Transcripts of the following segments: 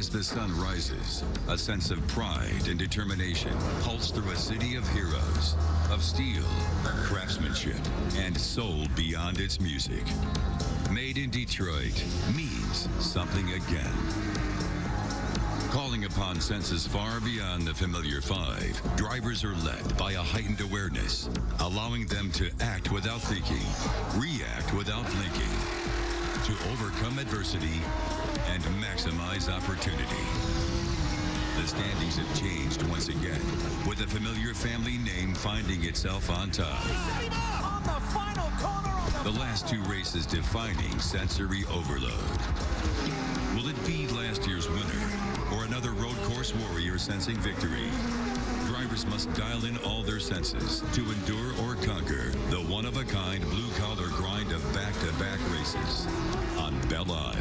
As the sun rises, a sense of pride and determination pulses through a city of heroes, of steel, craftsmanship, and soul beyond its music. Made in Detroit means something again. Calling upon senses far beyond the familiar five, drivers are led by a heightened awareness, allowing them to act without thinking, react without blinking, to overcome adversity and maximize opportunity. The standings have changed once again, with a familiar family name finding itself on top. On the final corner. The last two races defining sensory overload. Will it be last year's winner or another road course warrior sensing victory? Drivers must dial in all their senses to endure or conquer the one-of-a-kind blue-collar grind of back-to-back races on Belle Isle.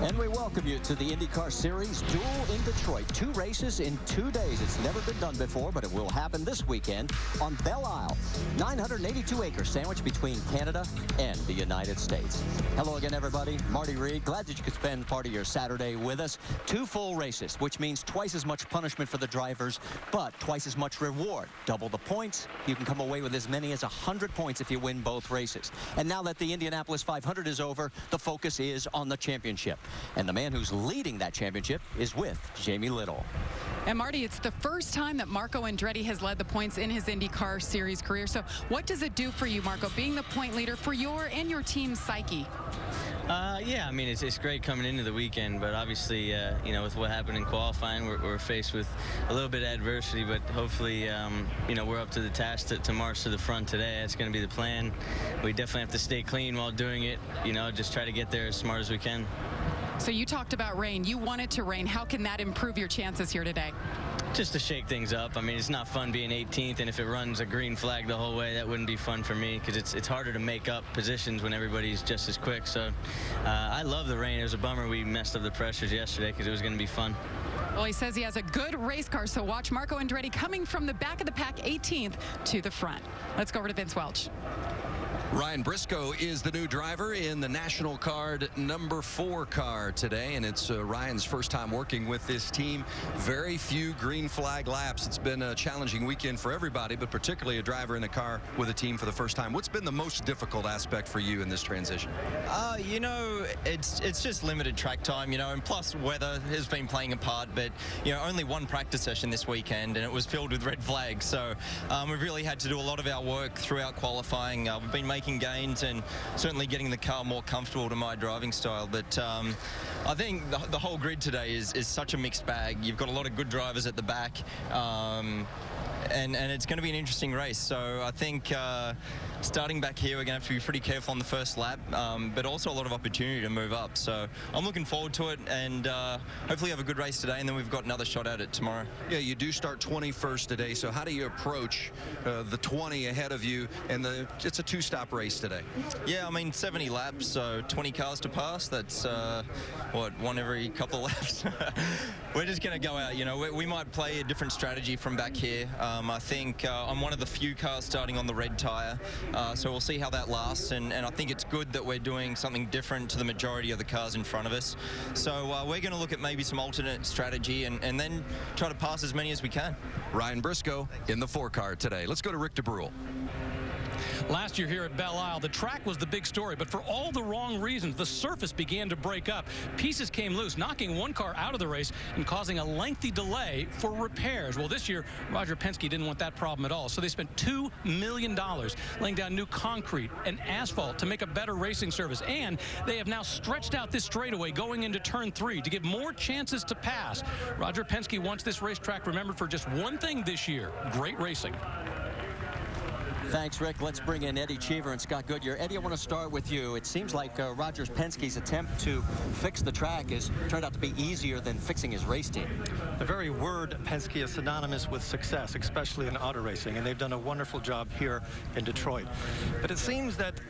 And we welcome you to the IndyCar Series Duel in Detroit. 2 races in 2 days. It's never been done before, but it will happen this weekend on Belle Isle. 982-acre sandwich between Canada and the United States. Hello again, everybody. Marty Reed, glad that you could spend part of your Saturday with us. 2 full races, which means twice as much punishment for the drivers, but twice as much reward. Double the points. You can come away with as many as 100 points if you win both races. And now that the Indianapolis 500 is over, the focus is on the championship. And the man who's leading that championship is with Jamie Little. And Marty, it's the first time that Marco Andretti has led the points in his IndyCar Series career. So what does it do for you, Marco, being the point leader for your and your team's psyche? Yeah, I mean, it's great coming into the weekend, but obviously, you know, with what happened in qualifying, we're faced with a little bit of adversity, but hopefully, you know, we're up to the task to march to the front today. That's going to be the plan. We definitely have to stay clean while doing it, you know, just try to get there as smart as we can. So you talked about rain. You want it to rain. How can that improve your chances here today? Just to shake things up. I mean, it's not fun being 18th, and if it runs a green flag the whole way, that wouldn't be fun for me because it's harder to make up positions when everybody's just as quick. So I love the rain. It was a bummer we messed up the pressures yesterday because it was going to be fun. Well, he says he has a good race car, so watch Marco Andretti coming from the back of the pack 18th to the front. Let's go over to Vince Welch. Ryan Briscoe is the new driver in the National Card number 4 car today, and it's Ryan's first time working with this team. Very few green flag laps. It's been a challenging weekend for everybody, but particularly a driver in a car with a team for the first time. What's been the most difficult aspect for you in this transition? You know, it's just limited track time, you know, and plus weather has been playing a part, but, you know, only 1 practice session this weekend, and it was filled with red flags. So we've really had to do a lot of our work throughout qualifying. We've been making gains and certainly getting the car more comfortable to my driving style. But I think the whole grid today is such a mixed bag. You've got a lot of good drivers at the back. And it's going to be an interesting race. So I think starting back here, we're going to have to be pretty careful on the first lap, but also a lot of opportunity to move up. So I'm looking forward to it, and hopefully have a good race today, and then we've got another shot at it tomorrow. Yeah, you do start 21st today, so how do you approach the 20 ahead of you? And it's a 2-stop race today. Yeah, I mean, 70 laps, so 20 cars to pass. That's, what, 1 every couple of laps? We're just going to go out, you know. We might play a different strategy from back here. I think I'm one of the few cars starting on the red tire, so we'll see how that lasts, and I think it's good that we're doing something different to the majority of the cars in front of us. So we're going to look at maybe some alternate strategy and then try to pass as many as we can. Ryan Briscoe in the 4 car today. Let's go to Rick DeBrule. Last year here at Belle Isle, the track was the big story, but for all the wrong reasons, the surface began to break up. Pieces came loose, knocking 1 car out of the race and causing a lengthy delay for repairs. Well, this year, Roger Penske didn't want that problem at all, so they spent $2 million laying down new concrete and asphalt to make a better racing surface, and they have now stretched out this straightaway going into turn 3 to give more chances to pass. Roger Penske wants this racetrack remembered for just one thing this year: great racing. Thanks, Rick. Let's bring in Eddie Cheever and Scott Goodyear. Eddie, I want to start with you. It seems like Roger Penske's attempt to fix the track has turned out to be easier than fixing his race team. The very word Penske is synonymous with success, especially in auto racing, and they've done a wonderful job here in Detroit. But it seems that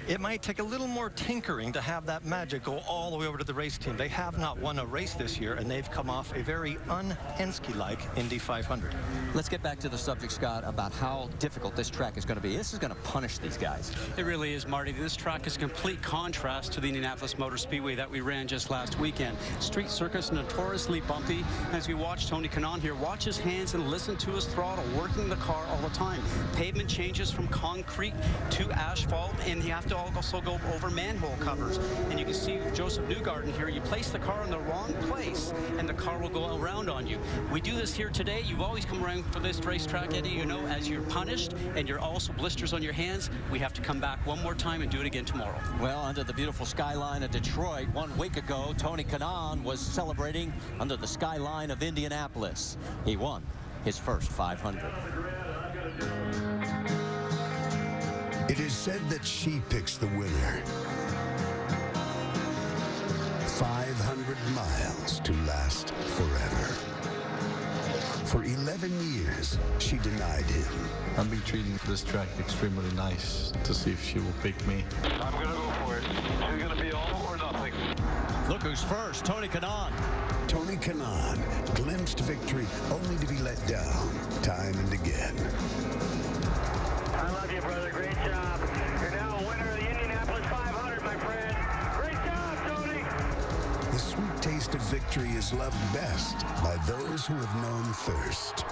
It might take a little more tinkering to have that magic go all the way over to the race team. They have not won a race this year, and they've come off a very un-Penske-like Indy 500. Let's get back to the subject, Scott, about how difficult this track is going to be. This is going to punish these guys. It really is, Marty. This track is a complete contrast to the Indianapolis Motor Speedway that we ran just last weekend. Street circuits, notoriously bumpy. As we watch Tony Kanaan here, watch his hands and listen to his throttle, working the car all the time. Pavement changes from concrete to asphalt, and you have to also go over manhole covers. And you can see Joseph Newgarden here. You place the car in the wrong place, and the car will go around on you. We do this here today. You've always come around for this racetrack, Eddie. You know, as you're punished and you're also blisters on your hands, we have to come back one more time and do it again tomorrow. Well, under the beautiful skyline of Detroit, 1 week ago, Tony Kanaan was celebrating under the skyline of Indianapolis. He won his first 500. It is said that she picks the winner. 500 miles to last forever. For 11 years, she denied him. I've been treating this track extremely nice to see if she will pick me. I'm going to go for it. It's going to be all or nothing. Look who's first, Tony Kanaan. Tony Kanaan glimpsed victory only to be let down time and again. I love you, brother. Great job. You're now a winner of the Indianapolis 500, my friend. Great job, Tony. The sweet taste of victory is loved best by those who have known thirst.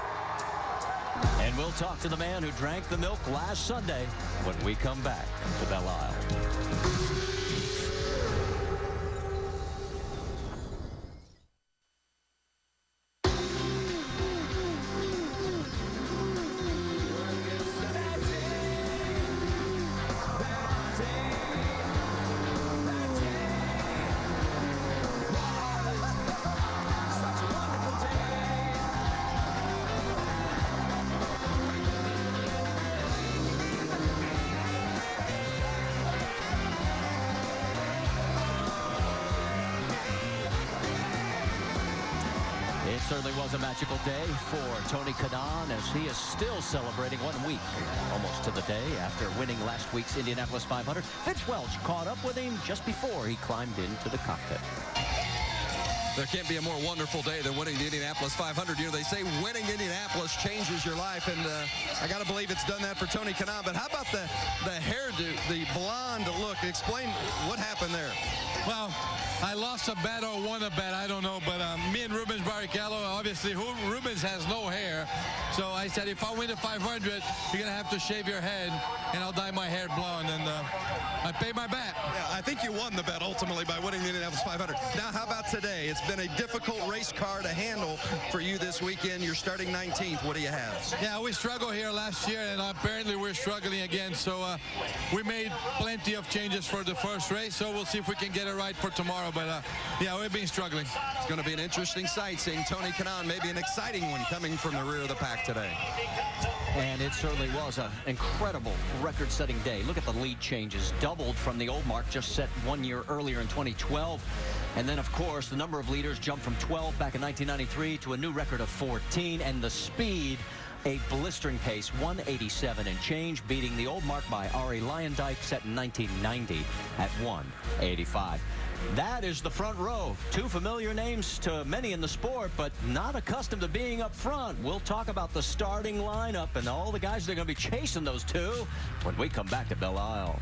And we'll talk to the man who drank the milk last Sunday when we come back to Belle Isle. Certainly was a magical day for Tony Kanaan as he is still celebrating 1 week, almost to the day after winning last week's Indianapolis 500. Fitz Welch caught up with him just before he climbed into the cockpit. There can't be a more wonderful day than winning the Indianapolis 500. You know, they say winning Indianapolis changes your life, and I got to believe it's done that for Tony Kanaan. But how about the hairdo, the blonde look? Explain what happened there. Well, I lost a bet or won a bet, I don't know, but me and Rubens Barrichello, obviously Rubens has no hair, so I said if I win the 500, you're going to have to shave your head, and I'll dye my hair blonde, and I paid my bet. Yeah, I think you won the bet ultimately by winning the Indianapolis 500. Now, how about today? It's been a difficult race car to handle for you this weekend. You're starting 19th. What do you have? Yeah, we struggled here last year, and apparently we're struggling again, so we made plenty of changes for the first race, so we'll see if we can get it right for tomorrow. But yeah, we've been struggling. It's going to be an interesting sight seeing Tony Kanaan, maybe an exciting one coming from the rear of the pack today. And it certainly was an incredible record-setting day. Look at the lead changes, doubled from the old mark just set 1 year earlier in 2012. And then, of course, the number of leaders jumped from 12 back in 1993 to a new record of 14. And the speed, a blistering pace, 187 and change, beating the old mark by Arie Luyendyk set in 1990 at 185. That is the front row. Two familiar names to many in the sport, but not accustomed to being up front. We'll talk about the starting lineup and all the guys that are going to be chasing those two when we come back to Belle Isle.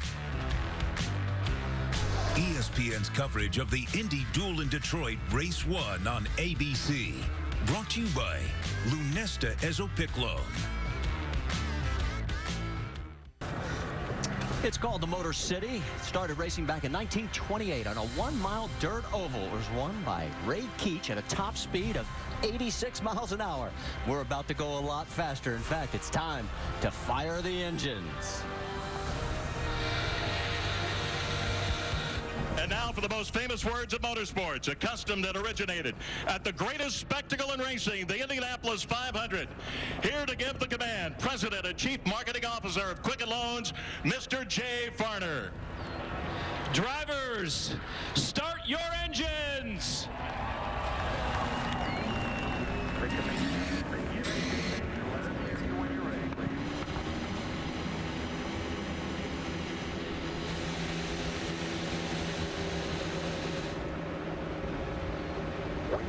ESPN's coverage of the Indy Duel in Detroit Race 1 on ABC. Brought to you by Lunesta Ezopiclone. It's called the Motor City. It started racing back in 1928 on a 1-mile dirt oval. It was won by Ray Keach at a top speed of 86 miles an hour. We're about to go a lot faster. In fact, it's time to fire the engines. And now for the most famous words of motorsports, a custom that originated at the greatest spectacle in racing, the Indianapolis 500. Here to give the command, President and Chief Marketing Officer of Quicken Loans, Mr. Jay Farner. Drivers, start your engines!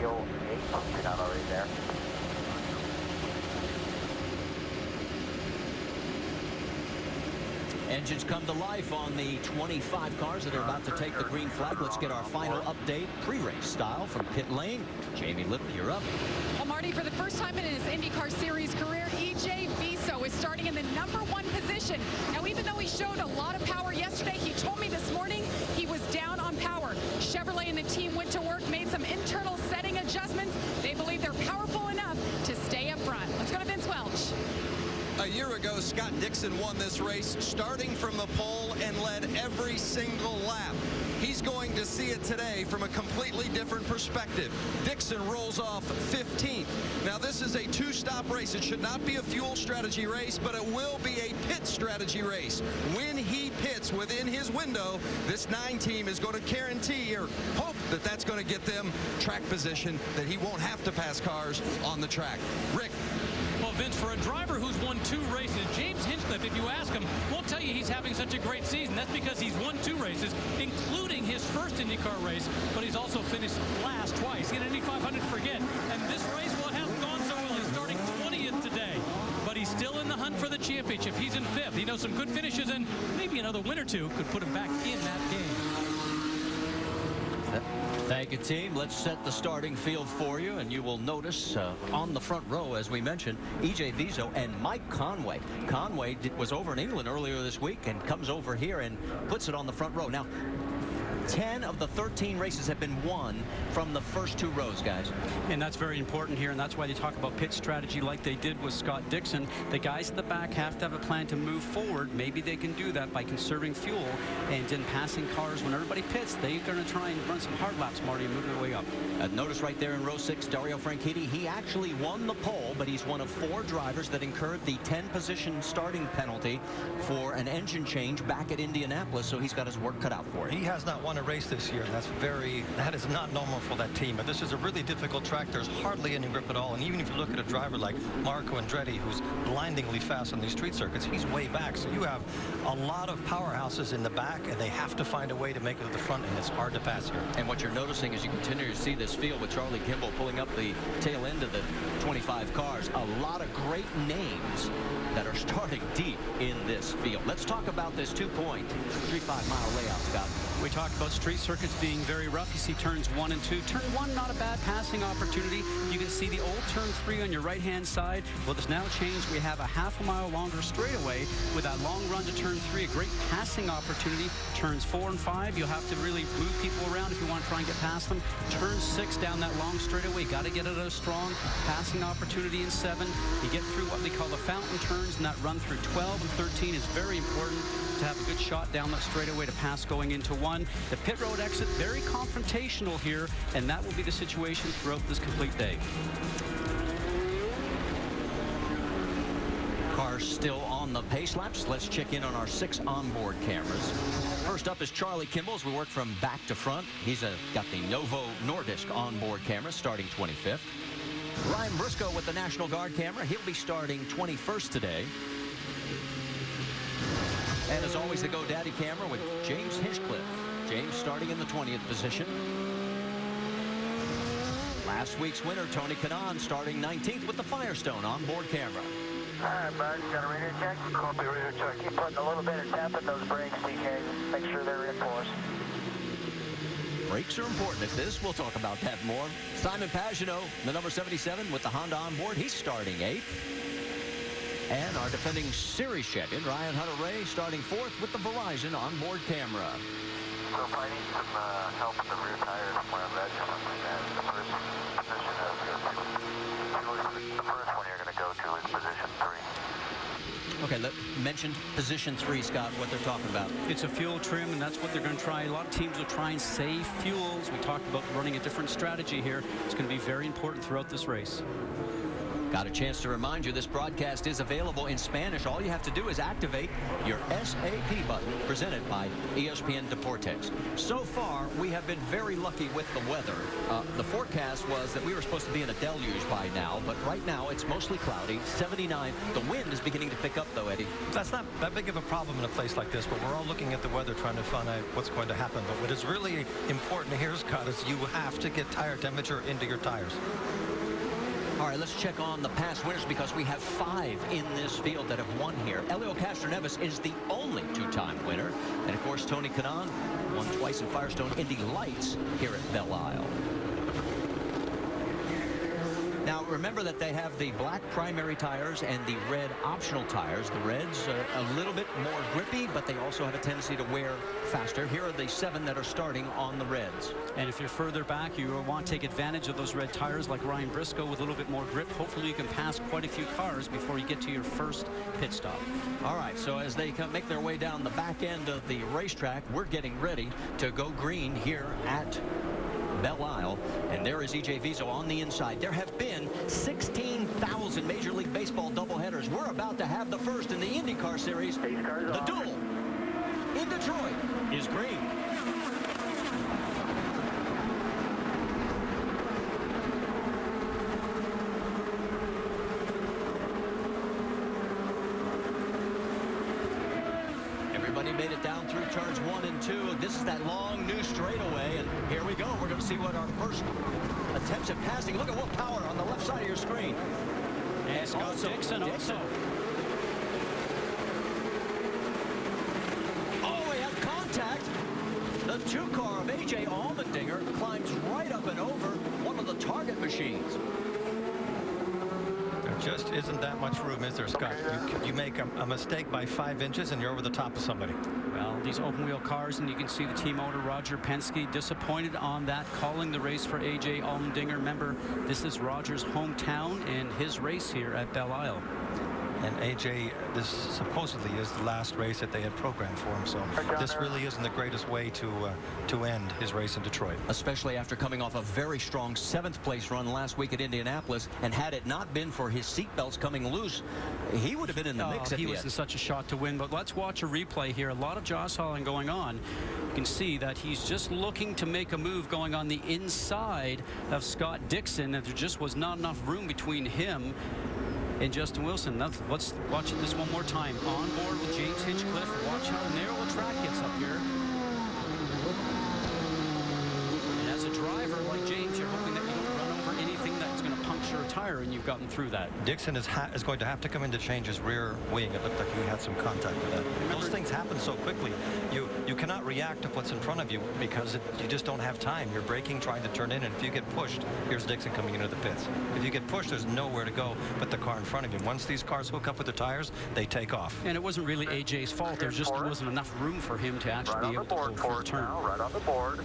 fuel 8. You're not already there. Engines come to life on the 25 cars that are about to take the green flag. Let's get our final update, pre-race style from pit lane. Jamie Little, you're up. Well, Marty, for the first time in his IndyCar Series career, EJ Viso is starting in the #1 position. Now, even though he showed a lot of power yesterday, he told me this morning he was down on power. Chevrolet and the team went to work, made some internal setting adjustments. They believe they're powerful enough to stay up front. Let's go to Vince Welch. A year ago, Scott Dixon won this race, starting from the pole and led every single lap. He's going to see it today from a completely different perspective. Dixon rolls off 15th. Now, this is a two-stop race. It should not be a fuel strategy race, but it will be a pit strategy race. When he pits within his window, this 9 team is going to guarantee or hope that that's going to get them track position, that he won't have to pass cars on the track. Rick. Well, Vince, for a driver who's won 2 races, James Hinchcliffe, if you ask him, won't tell you he's having such a great season. That's because he's won 2 races, including his first IndyCar race, but he's also finished last twice. He had an Indy 500 forget, and this race, well, it hasn't gone so well. He's starting 20th today, but he's still in the hunt for the championship. He's in 5th. He knows some good finishes, and maybe another win or 2 could put him back in that game. Thank you, team. Let's set the starting field for you, and you will notice on the front row, as we mentioned, EJ Viso and Mike Conway. Conway was over in England earlier this week and comes over here and puts it on the front row. Now, 10 of the 13 races have been won from the first 2 rows, guys. And that's very important here, and that's why they talk about pit strategy like they did with Scott Dixon. The guys at the back have to have a plan to move forward. Maybe they can do that by conserving fuel and then passing cars. When everybody pits, they're going to try and run some hard laps, Marty, and move their way up. Notice right there in row 6, Dario Franchitti, he actually won the pole, but he's one of 4 drivers that incurred the 10-position starting penalty for an engine change back at Indianapolis, so he's got his work cut out for him. He has not won a race this year, and that is not normal for that team. But this is a really difficult track. There's hardly any grip at all, and even if you look at a driver like Marco Andretti, who's blindingly fast on these street circuits, he's way back. So you have a lot of powerhouses in the back, and they have to find a way to make it to the front, and it's hard to pass here. And what you're noticing as you continue to see this field with Charlie Kimball pulling up the tail end of the 25 cars, a lot of great names that are starting deep in this field. Let's talk about this 2.35-mile layout, Scott. We talked about street circuits being very rough. You see turns 1 and 2. Turn 1, not a bad passing opportunity. You can see the old turn 3 on your right-hand side. Well, it's now changed. We have a half-a-mile longer straightaway with that long run to turn 3. A great passing opportunity. Turns 4 and 5, you'll have to really move people around if you want to try and get past them. Turn 6 down that long straightaway. Got to get it at a strong passing opportunity in 7. You get through what they call the fountain turns, and that run through 12 and 13 is very important to have a good shot down that straightaway to pass going into 1. The pit road exit, very confrontational here, and that will be the situation throughout this complete day. Cars still on the pace laps. Let's check in on our 6 onboard cameras. First up is Charlie Kimball as we work from back to front. He's got the Novo Nordisk onboard camera starting 25th. Ryan Briscoe with the National Guard camera. He'll be starting 21st today. And as always, the GoDaddy camera with James Hinchcliffe. James starting in the 20th position. Last week's winner, Tony Kanaan, starting 19th with the Firestone onboard camera. All right, bud. Got a radio check? Copy radio check. Keep putting a little bit of tap in those brakes, DK. Make sure they're in for us. Brakes are important at this. We'll talk about that more. Simon Pagenaud, the number 77 with the Honda onboard. He's starting 8th. And our defending series champion, Ryan Hunter-Reay, starting 4th with the Verizon onboard camera. So if I need some help with the rear tires from where I'm at or something, the first position the first one you're going to go to is position 3. Okay, mentioned position 3, Scott, what they're talking about. It's a fuel trim, and that's what they're going to try. A lot of teams will try and save fuels. We talked about running a different strategy here. It's going to be very important throughout this race. Got a chance to remind you this broadcast is available in Spanish. All you have to do is activate your SAP button, presented by ESPN Deportes. So far, we have been very lucky with the weather. The forecast was that we were supposed to be in a deluge by now, but right now it's mostly cloudy, 79. The wind is beginning to pick up, though, Eddie. That's not that big of a problem in a place like this, but we're all looking at the weather trying to find out what's going to happen. But what is really important here, Scott, is you have to get tire temperature into your tires. All right, let's check on the past winners because we have 5 in this field that have won here. Helio Castroneves is the only 2-time winner. And, of course, Tony Kanaan won twice in Firestone Indy Lights here at Belle Isle. Now, remember that they have the black primary tires and the red optional tires. The reds are a little bit more grippy, but they also have a tendency to wear faster. Here are the 7 that are starting on the reds. And if you're further back, you want to take advantage of those red tires like Ryan Briscoe with a little bit more grip. Hopefully you can pass quite a few cars before you get to your first pit stop. All right, so as they make their way down the back end of the racetrack, we're getting ready to go green here at Belle Isle, and there is E.J. Viso on the inside. There have been 16,000 Major League Baseball doubleheaders. We're about to have the first in the IndyCar Series. The duel in Detroit is green. Everybody made it down through turns 1 and 2. This is that long new straightaway, and here we go. We're going to see what our first attempts at passing. Look at what power on the left side of your screen. And Scott Dixon also. Oh, we have contact. The 2-car of A.J. Allmendinger climbs right up and over one of the target machines. There just isn't that much room, is there, Scott? You make a mistake by 5 inches and you're over the top of somebody. Well, these open wheel cars, and you can see the team owner Roger Penske disappointed on that, calling the race for A.J. Allmendinger. Remember, this is Roger's hometown and his race here at Belle Isle. And A.J., this supposedly is the last race that they had programmed for him, so this really isn't the greatest way to end his race in Detroit. Especially after coming off a very strong 7th place run last week at Indianapolis, and had it not been for his seatbelts coming loose, he would have been in the mix at the end. He was in such a shot to win, but let's watch a replay here. A lot of jostling going on. You can see that he's just looking to make a move going on the inside of Scott Dixon, and there just was not enough room between him and Justin Wilson. Let's watch this one more time. On board with James Hinchcliffe. Watch how narrow the track gets up here. And as a driver like James, you're hoping that you don't run over anything that's going to puncture a tire, and you've gotten through that. Dixon is going to have to come in to change his rear wing. It looked like he had some contact with that. Those things happen so quickly. You cannot react to what's in front of you because you just don't have time. You're braking, trying to turn in, and if you get pushed, here's Dixon coming into the pits. If you get pushed, there's nowhere to go but the car in front of you. Once these cars hook up with the tires, they take off. And it wasn't really AJ's fault. There wasn't enough room for him to actually be able to go for the turn. Right on the board.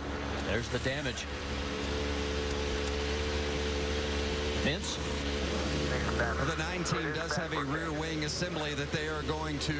There's the damage. Vince? Well, the 9 team does have a rear wing assembly that they are going to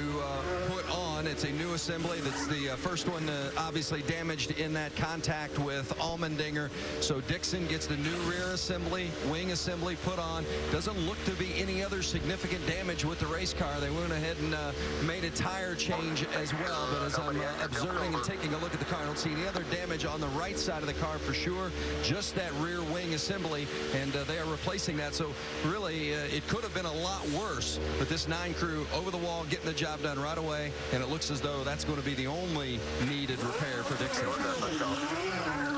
put on. It's a new assembly. That's the first one obviously damaged in that contact with Allmendinger. So Dixon gets the new rear assembly, wing assembly put on. Doesn't look to be any other significant damage with the race car. They went ahead and made a tire change as well. But as I'm observing and taking a look at the car, I don't see any other damage on the right side of the car for sure. Just that rear wing assembly, and they are replacing that. So really, it could have been a lot worse, but this 9 crew over the wall getting the job done right away, and it looks as though that's going to be the only needed repair for Dixon.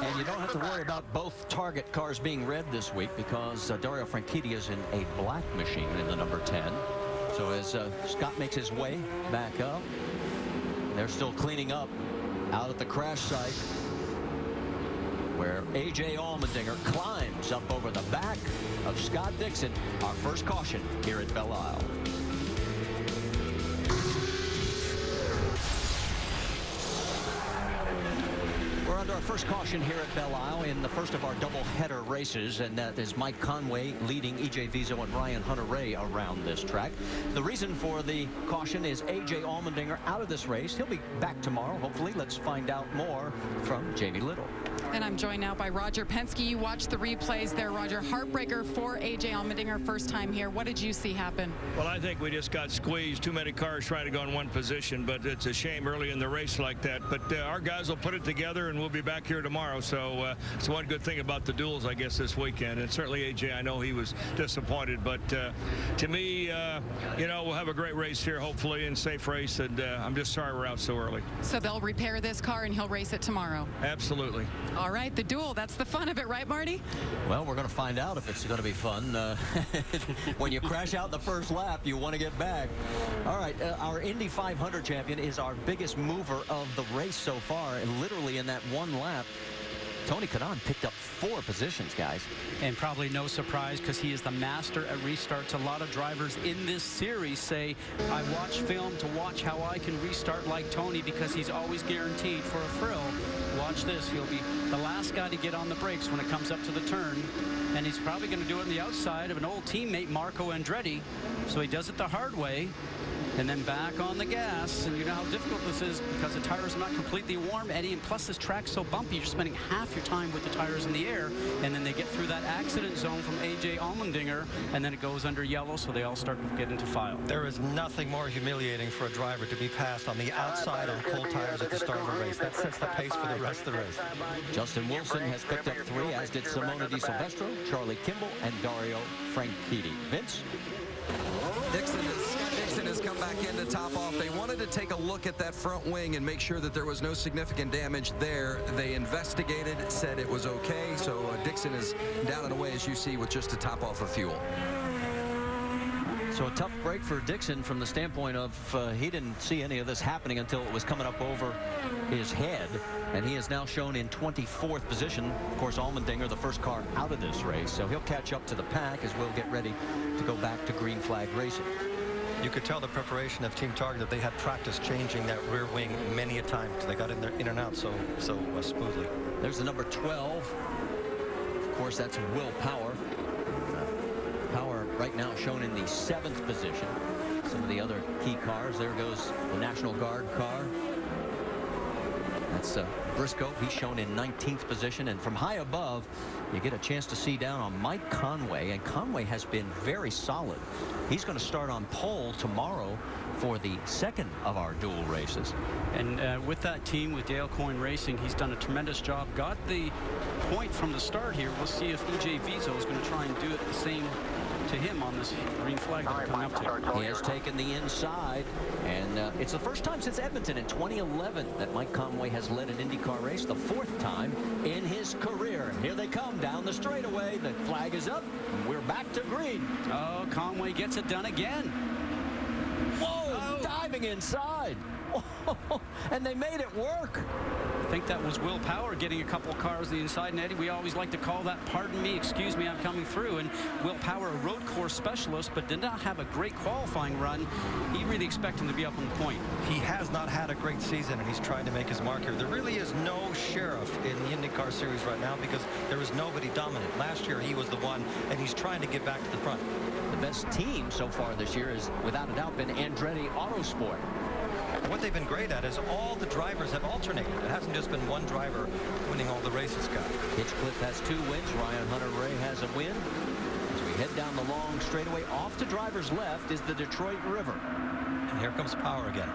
And you don't have to worry about both target cars being red this week because Dario Franchitti is in a black machine in the number 10. So as Scott makes his way back up, they're still cleaning up out at the crash site where A.J. Allmendinger climbs up over the back of Scott Dixon. Our first caution here at Belle Isle. We're under our first caution here at Belle Isle in the first of our double-header races, and that is Mike Conway leading E.J. Viso and Ryan Hunter-Reay around this track. The reason for the caution is A.J. Allmendinger out of this race. He'll be back tomorrow, hopefully. Let's find out more from Jamie Little. And I'm joined now by Roger Penske. You watched the replays there, Roger. Heartbreaker for A.J. Allmendinger, first time here. What did you see happen? Well, I think we just got squeezed. Too many cars trying to go in one position, but it's a shame early in the race like that. But our guys will put it together, and we'll be back here tomorrow. So it's one good thing about the duels, I guess, this weekend. And certainly A.J., I know he was disappointed. But to me, you know, we'll have a great race here, hopefully, and safe race. And I'm just sorry we're out so early. So they'll repair this car, and he'll race it tomorrow? Absolutely. All right, the duel. That's the fun of it, right, Marty? Well, we're going to find out if it's going to be fun. When you crash out the first lap, you want to get back. All right, our Indy 500 champion is our biggest mover of the race so far, and literally in that one lap, Tony Kanaan picked up 4 positions, guys. And probably no surprise because he is the master at restarts. A lot of drivers in this series say, I watch film to watch how I can restart like Tony because he's always guaranteed for a thrill. Watch this. He'll be the last guy to get on the brakes when it comes up to the turn. And he's probably going to do it on the outside of an old teammate, Marco Andretti. So he does it the hard way. And then back on the gas, and you know how difficult this is because the tires are not completely warm, Eddie, and plus this track's so bumpy, you're spending half your time with the tires in the air, and then they get through that accident zone from A.J. Allmendinger, and then it goes under yellow, so they all start to get into file. There is nothing more humiliating for a driver to be passed on the outside on cold tires at the start of a race. That sets the pace for the rest of the race. Justin Wilson has picked up 3, as did Simona Di Silvestro, Charlie Kimball, and Dario Franchitti. Vince? Dixon has come back in to top off. They wanted to take a look at that front wing and make sure that there was no significant damage there. They investigated, said it was okay. So Dixon is down and away, as you see, with just a top off of fuel. So a tough break for Dixon from the standpoint of he didn't see any of this happening until it was coming up over his head. And he is now shown in 24th position. Of course, Allmendinger, the first car out of this race. So he'll catch up to the pack as we'll get ready to go back to green flag racing. You could tell the preparation of Team Target that they had practice changing that rear wing many a time because they got in there in and out so smoothly. There's the number 12. Of course, that's Will Power. Power right now shown in the 7th position. Some of the other key cars. There goes the National Guard car. That's Briscoe. He's shown in 19th position. And from high above, you get a chance to see down on Mike Conway. And Conway has been very solid. He's going to start on pole tomorrow for the second of our dual races. And with that team, with Dale Coyne Racing, he's done a tremendous job. Got the point from the start here. We'll see if E.J. Viso is going to try and do it the same to him on this green flag that we're coming up to. He has taken the inside, and it's the first time since Edmonton in 2011 that Mike Conway has led an IndyCar race, the 4th time in his career. Here they come down the straightaway. The flag is up, and we're back to green. Oh, Conway gets it done again. Whoa, diving inside. And they made it work. I think that was Will Power getting a couple cars the inside. And Eddie, we always like to call that, pardon me, excuse me, I'm coming through. And Will Power, a road course specialist, but did not have a great qualifying run. He really expect him to be up on the point. He has not had a great season, and he's trying to make his mark here. There really is no sheriff in the IndyCar Series right now because there is nobody dominant. Last year, he was the one, and he's trying to get back to the front. The best team so far this year has, without a doubt, been Andretti Autosport. What they've been great at is all the drivers have alternated. It hasn't just been one driver winning all the races, Scott. Hitchcliffe has 2 wins. Ryan Hunter-Ray has a win. As we head down the long straightaway, off to driver's left is the Detroit River. And here comes Power again.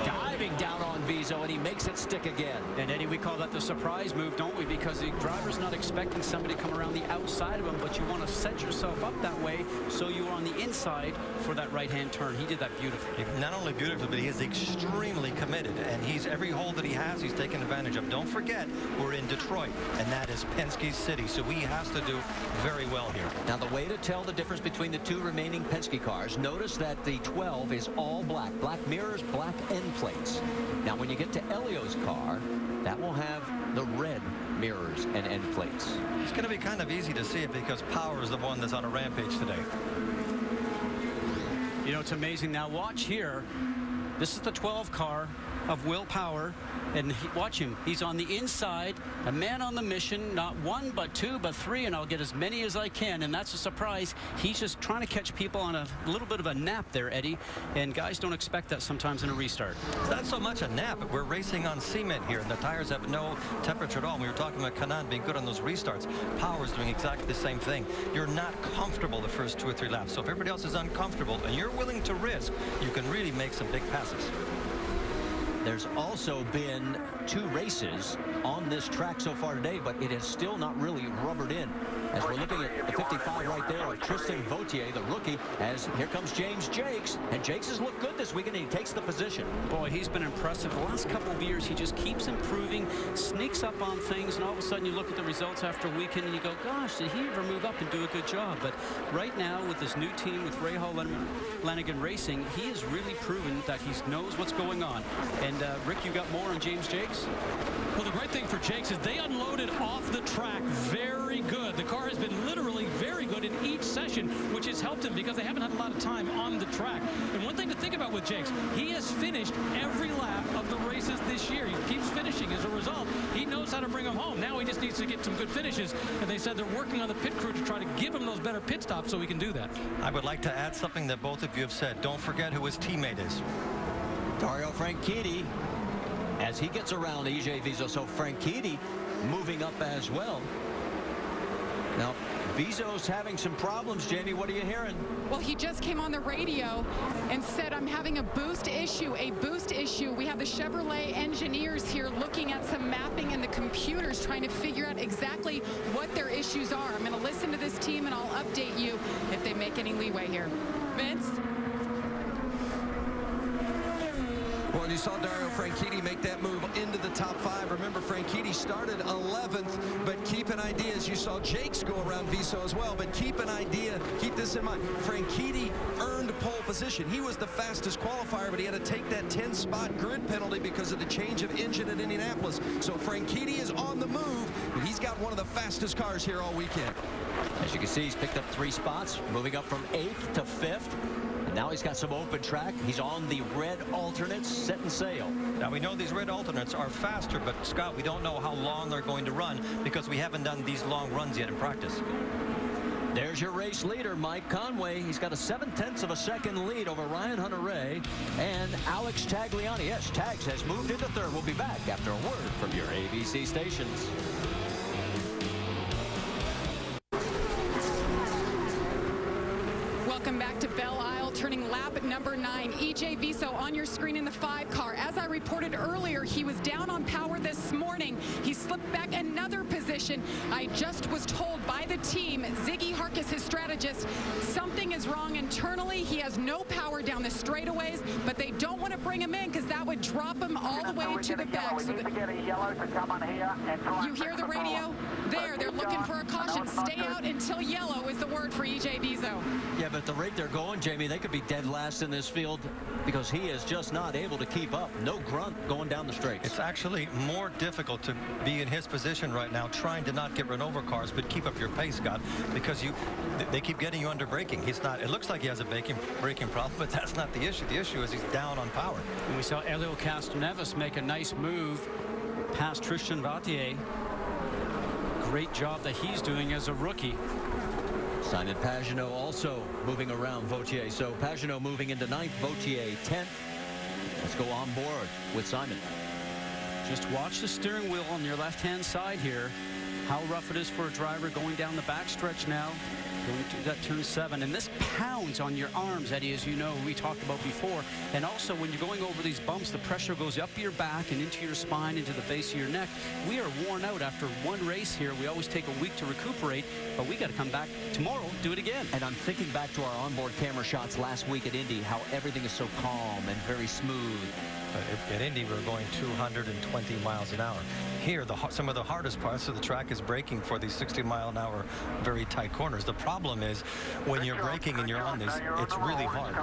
Diving down on Viso, and he makes it stick again. And Eddie, we call that the surprise move, don't we? Because the driver's not expecting somebody to come around the outside of him, but you want to set yourself up that way so you're on the inside for that right-hand turn. He did that beautifully. Not only beautifully, but he is extremely committed, and he's every hole that he has, he's taken advantage of. Don't forget, we're in Detroit, and that is Penske City, so he has to do very well here. Now, the way to tell the difference between the 2 remaining Penske cars, notice that the 12 is all black. Black mirrors, black end plates. Now, when you get to Elio's car, that will have the red mirrors and end plates. It's going to be kind of easy to see it because Power is the one that's on a rampage today. You know, it's amazing. Now, watch here. This is the 12 car. of willpower. And watch him. He's on the inside, a man on the mission, not one, but two, but three, and I'll get as many as I can. And that's a surprise. He's just trying to catch people on a little bit of a nap there, Eddie. And guys don't expect that sometimes in a restart. It's not so much a nap. We're racing on cement here, and the tires have no temperature at all. We were talking about Kanaan being good on those restarts. Power's doing exactly the same thing. You're not comfortable the first 2 or 3 laps. So if everybody else is uncomfortable and you're willing to risk, you can really make some big passes. There's also been 2 races on this track so far today, but it has still not really rubbered in. As we're looking at the 55 right there of Tristan Vautier, the rookie, as here comes James Jakes. And Jakes has looked good this weekend, and he takes the position. Boy, he's been impressive. The last couple of years, he just keeps improving, sneaks up on things, and all of a sudden you look at the results after a weekend and you go, gosh, did he ever move up and do a good job? But right now, with this new team, with Ray Hall Lanigan Racing, he has really proven that he knows what's going on. And Rick, you got more on James Jakes? Well, the great thing for Jakes is they unloaded off the track very good. The car has been literally very good in each session, which has helped him because they haven't had a lot of time on the track. And one thing to think about with Jakes, he has finished every lap of the races this year. He keeps finishing. As a result, he knows how to bring them home. Now he just needs to get some good finishes. And they said they're working on the pit crew to try to give him those better pit stops so he can do that. I would like to add something that both of you have said. Don't forget who his teammate is. Dario Franchitti, as he gets around EJ Viso. So Franchitti moving up as well. Now, Viso's having some problems. Jamie, what are you hearing? Well, he just came on the radio and said, I'm having a boost issue. We have the Chevrolet engineers here looking at some mapping in the computers, trying to figure out exactly what their issues are. I'm going to listen to this team, and I'll update you if they make any leeway here. Vince? Well, you saw Dario Franchitti make that move into the top 5. Remember, Franchitti started 11th, but keep an idea, as you saw Jakes go around Viso as well, but keep an idea, keep this in mind. Franchitti earned pole position. He was the fastest qualifier, but he had to take that 10-spot grid penalty because of the change of engine at Indianapolis. So Franchitti is on the move, and he's got one of the fastest cars here all weekend. As you can see, he's picked up 3 spots, moving up from 8th to 5th. Now he's got some open track. He's on the red alternates, setting sail. Now, we know these red alternates are faster, but, Scott, we don't know how long they're going to run because we haven't done these long runs yet in practice. There's your race leader, Mike Conway. He's got a 0.7 of a second lead over Ryan Hunter-Reay and Alex Tagliani. Yes, Tags has moved into 3rd. We'll be back after a word from your ABC stations. Welcome back to Belle Isle, turning lap number 9. EJ Viso on your screen in the 5 car. As I reported earlier, he was down on power this morning. He slipped back another position. I just was told by the team, Ziggy Harkis, his strategist, something is wrong internally. He has no power down the straightaways, but they don't want to bring him in because that would drop him all the way to the back. So you hear the radio? There, they're looking for a caution. Stay out until yellow is the word for EJ Viso. Yeah, but at the rate they're going, Jamie, they could be dead last in this field because he is just not able to keep up. No grunt going down the straights. It's actually more difficult to be in his position right now, trying to not get run over cars, but keep up your pace, Scott, because they keep getting you under braking. He's not. It looks like he has a braking problem, but that's not the issue. The issue is he's down on power. And we saw Elio Castroneves make a nice move past Tristan Vautier. Great job that he's doing as a rookie. Simon Pagenaud also moving around Vautier. So Pagenaud moving into 9th, Vautier 10th. Let's go on board with Simon. Just watch the steering wheel on your left-hand side here. How rough it is for a driver going down the backstretch now. Going to that turn 7, and this pounds on your arms, Eddie, as you know, we talked about before. And also, when you're going over these bumps, the pressure goes up your back and into your spine, into the base of your neck. We are worn out after one race here. We always take a week to recuperate, but we got to come back tomorrow, do it again. And I'm thinking back to our onboard camera shots last week at Indy, how everything is so calm and very smooth. At Indy, we're going 220 miles an hour. Here, some of the hardest parts of the track is braking for these 60-mile-an-hour, very tight corners. The problem is when you're braking and you're on these, it's really hard.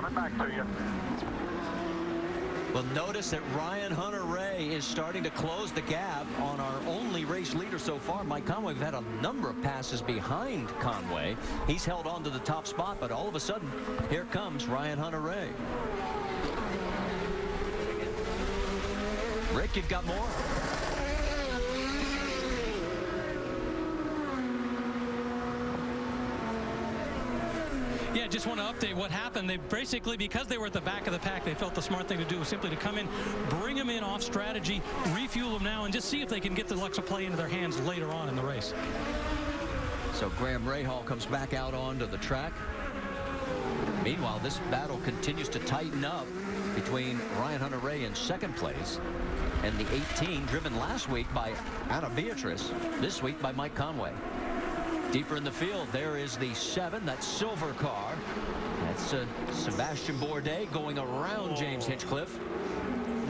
Well, notice that Ryan Hunter-Reay is starting to close the gap on our only race leader so far, Mike Conway. We've had a number of passes behind Conway. He's held on to the top spot, but all of a sudden, here comes Ryan Hunter-Reay. Rick, you've got more? Yeah, just want to update what happened. They basically, because they were at the back of the pack, they felt the smart thing to do was simply to come in, bring them in off strategy, refuel them now, and just see if they can get the Alexa play into their hands later on in the race. So Graham Rahal comes back out onto the track. Meanwhile, this battle continues to tighten up between Ryan Hunter-Reay in second place and the 18 driven last week by Anna Beatrice, this week by Mike Conway. Deeper in the field, there is the 7, that silver car. That's Sebastian Bourdais going around James Hinchcliffe.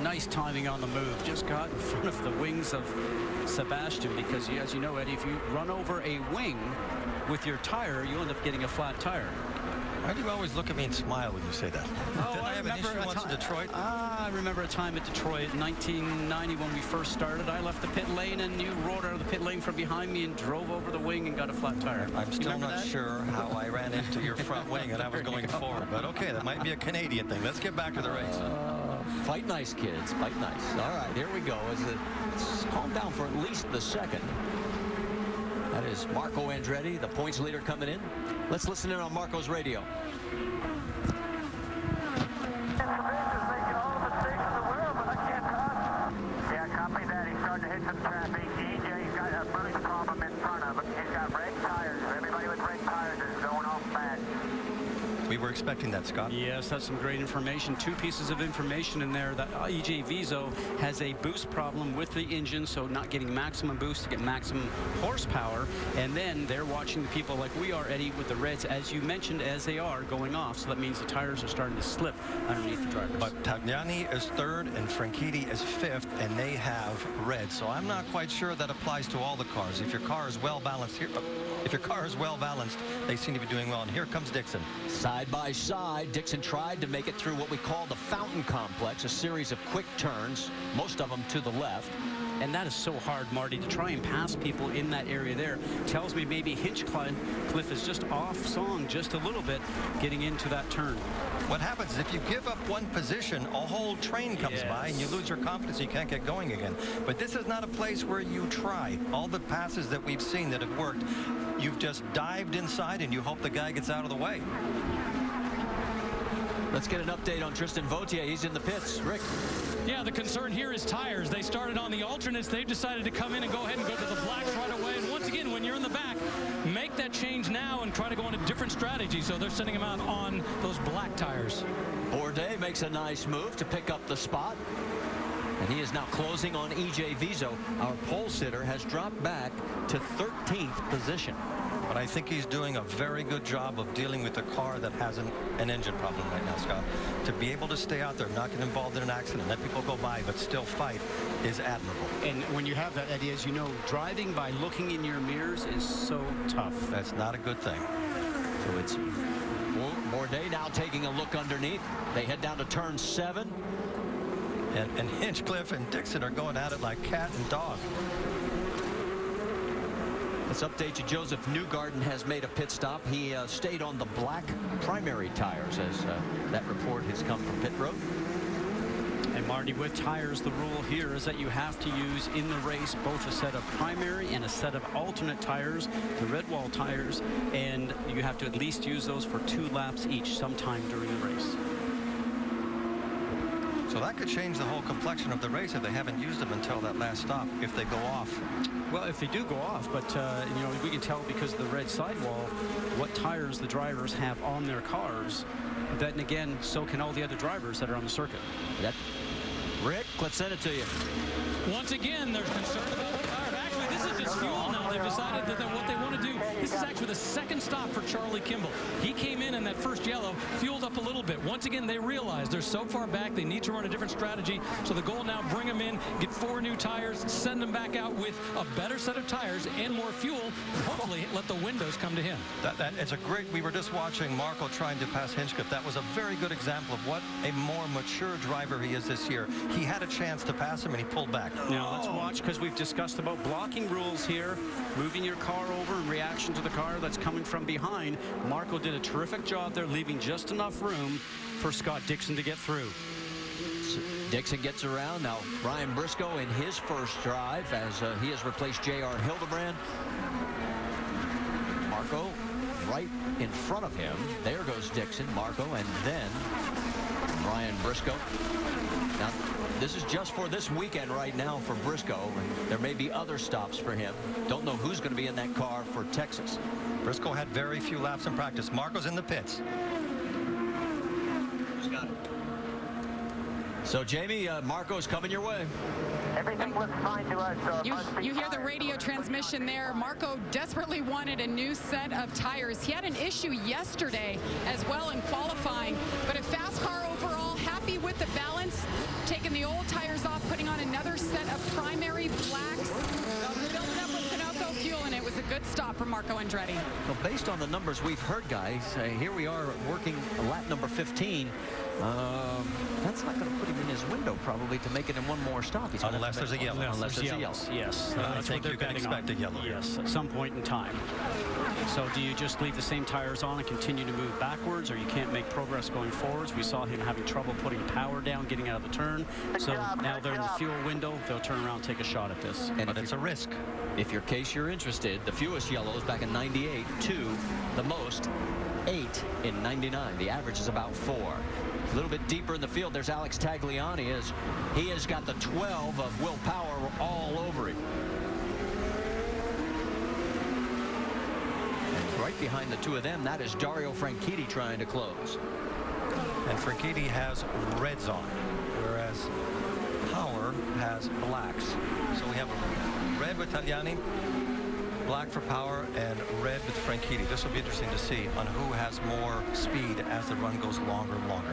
Nice timing on the move. Just got in front of the wings of Sebastian because, as you know, Eddie, if you run over a wing with your tire, you end up getting a flat tire. Why do you always look at me and smile when you say that? Didn't I have an issue once in Detroit? I remember a time at Detroit in 1990 when we first started. I left the pit lane and you rolled out of the pit lane from behind me and drove over the wing and got a flat tire. I'm still not sure how I ran into your front wing and I was going forward. But okay, that might be a Canadian thing. Let's get back to the race. Fight nice, kids. Fight nice. All right, here we go. It's calmed down for at least the second. That is Marco Andretti, the points leader, coming in. Let's listen in on Marco's radio. Yeah, copy that. He's starting to hit some traffic. EJ's got a boost problem in front of him. He's got red tires. Everybody with red tires is going off bad. We were expecting that, Scott. Yes, that's some great information. Two pieces of information in there that EJ Viso has a boost problem with the engine, so not getting maximum boost to get maximum horsepower. And then they're watching the people like we are, Eddie, with the reds, as you mentioned, as they are going off. So that means the tires are starting to slip underneath the drivers. But Tagliani is third and Franchitti is fifth, and they have red. So I'm not quite sure that applies to all the cars. If your car is well balanced here, if your car is well balanced, they seem to be doing well. And here comes Dixon. Side by side, Dixon tried to make it through what we call the fountain complex, a series of quick turns, most of them to the left. And that is so hard, Marty, to try and pass people in that area there. Tells me maybe Hinchcliffe is just off song just a little bit getting into that turn. What happens is if you give up one position, a whole train comes by and you lose your confidence, you can't get going again. But this is not a place where you try. All the passes that we've seen that have worked, you've just dived inside and you hope the guy gets out of the way. Let's get an update on Tristan Vautier. He's in the pits. Rick. Yeah, the concern here is tires. They started on the alternates. They've decided to come in and go ahead and go to the blacks right away. And once again, when you're in the back, make that change now and try to go on a different strategy. So they're sending him out on those black tires. Bourdais makes a nice move to pick up the spot. And he is now closing on EJ Viso. Our pole sitter has dropped back to 13th position. But I think he's doing a very good job of dealing with a car that has an engine problem right now, Scott. To be able to stay out there, not get involved in an accident, let people go by, but still fight is admirable. And when you have that, Eddie, as you know, driving by looking in your mirrors is so tough. That's not a good thing. So it's Bourdais now taking a look underneath. They head down to turn 7. And Hinchcliffe and Dixon are going at it like cat and dog. Let's update you. Joseph Newgarden has made a pit stop. He stayed on the black primary tires as that report has come from pit road. And Marty, with tires, the rule here is that you have to use in the race both a set of primary and a set of alternate tires, the red wall tires, and you have to at least use those for 2 laps each sometime during the race. So that could change the whole complexion of the race if they haven't used them until that last stop, if they go off. Well, if they do go off, but you know, we can tell because of the red sidewall what tires the drivers have on their cars. Then again, so can all the other drivers that are on the circuit. Rick, let's send it to you. Once again, there's concern about the tire. Actually, this is just fuel now. They've decided that what they want to do. This is actually the second stop for Charlie Kimball. He came in that first yellow, fueled up a little bit. Once again, they realize they're so far back, they need to run a different strategy. So the goal now, bring them in, get 4 new tires, send them back out with a better set of tires and more fuel. Hopefully, let the windows come to him. That is a great, we were just watching Marco trying to pass Hinchcliffe. That was a very good example of what a more mature driver he is this year. He had a chance to pass him and he pulled back. Now let's watch, because we've discussed about blocking rules here, moving your car over in reaction to the car that's coming from behind. Marco did a terrific job there, leaving just enough room for Scott Dixon to get through. Dixon gets around. Now, Ryan Briscoe in his first drive as he has replaced J.R. Hildebrand. Marco right in front of him. There goes Dixon, Marco, and then Ryan Briscoe. Now, this is just for this weekend right now for Briscoe. There may be other stops for him. Don't know who's going to be in that car for Texas. Briscoe had very few laps in practice. Marco's in the pits. So, Jamie, Marco's coming your way. Everything looks fine to us. So you hear the radio transmission there. Marco desperately wanted a new set of tires. He had an issue yesterday as well in qualifying, but a fast car overall, happy with the balance, taking the old tires off, putting on another set of primary blacks, filling up with Sunoco fuel, and it was a good stop for Marco Andretti. Well, based on the numbers we've heard, guys, here we are working lap number 15. That's not going to put him in his window probably to make it in one more stop. He's Unless there's a yellow. Unless there's a yellow. Yes. I think you can expect a yellow. Yes, at some point in time. So do you just leave the same tires on and continue to move backwards, or you can't make progress going forwards? We saw him having trouble putting power down, getting out of the turn. So now they're in the fuel window. They'll turn around and take a shot at this. But it's a risk. If your case you're interested, the fewest yellows back in 98, 2, the most, 8 in 99. The average is about 4. A little bit deeper in the field, there's Alex Tagliani. As he has got the 12 of Will Power all over him. And right behind the two of them, that is Dario Franchitti trying to close. And Franchitti has reds on, whereas Power has blacks. So we have red with Tagliani, black for Power, and red with Franchitti. This will be interesting to see on who has more speed as the run goes longer and longer.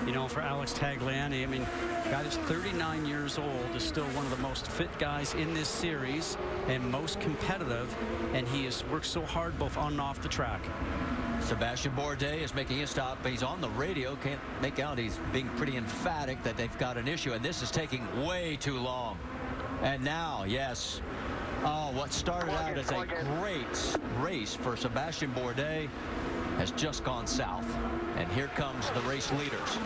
You know, for Alex Tagliani, I mean, guy that's 39 years old is still one of the most fit guys in this series and most competitive, and he has worked so hard both on and off the track. Sebastian Bourdais is making a stop. He's on the radio. Can't make out. He's being pretty emphatic that they've got an issue, and this is taking way too long. And now, yes. Oh, what started out as a great race for Sebastian Bourdais has just gone south. And here comes the race leaders.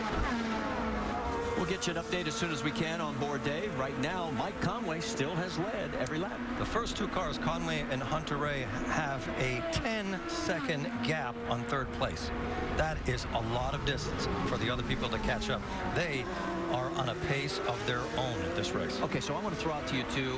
We'll get you an update as soon as we can on Bourdais. Right now, Mike Conway still has led every lap. The first two cars, Conway and Hunter Ray, have a 10-second gap on third place. That is a lot of distance for the other people to catch up. They are on a pace of their own at this race. Okay, so I want to throw out to you two,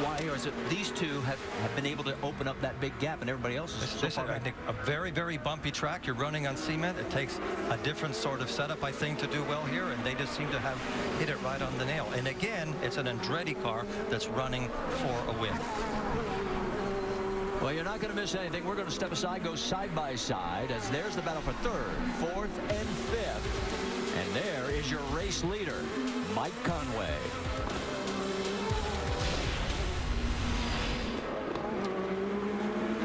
why is it these two have been able to open up that big gap and everybody else is so far back? I think a very, very bumpy track. You're running on cement. It takes a different sort of setup, I think, to do well here, and they just seem to have hit it right on the nail. And again, it's an Andretti car that's running for a win. Well, you're not going to miss anything. We're going to step aside, go side by side, as there's the battle for third, fourth, and fifth. And there is your race leader, Mike Conway.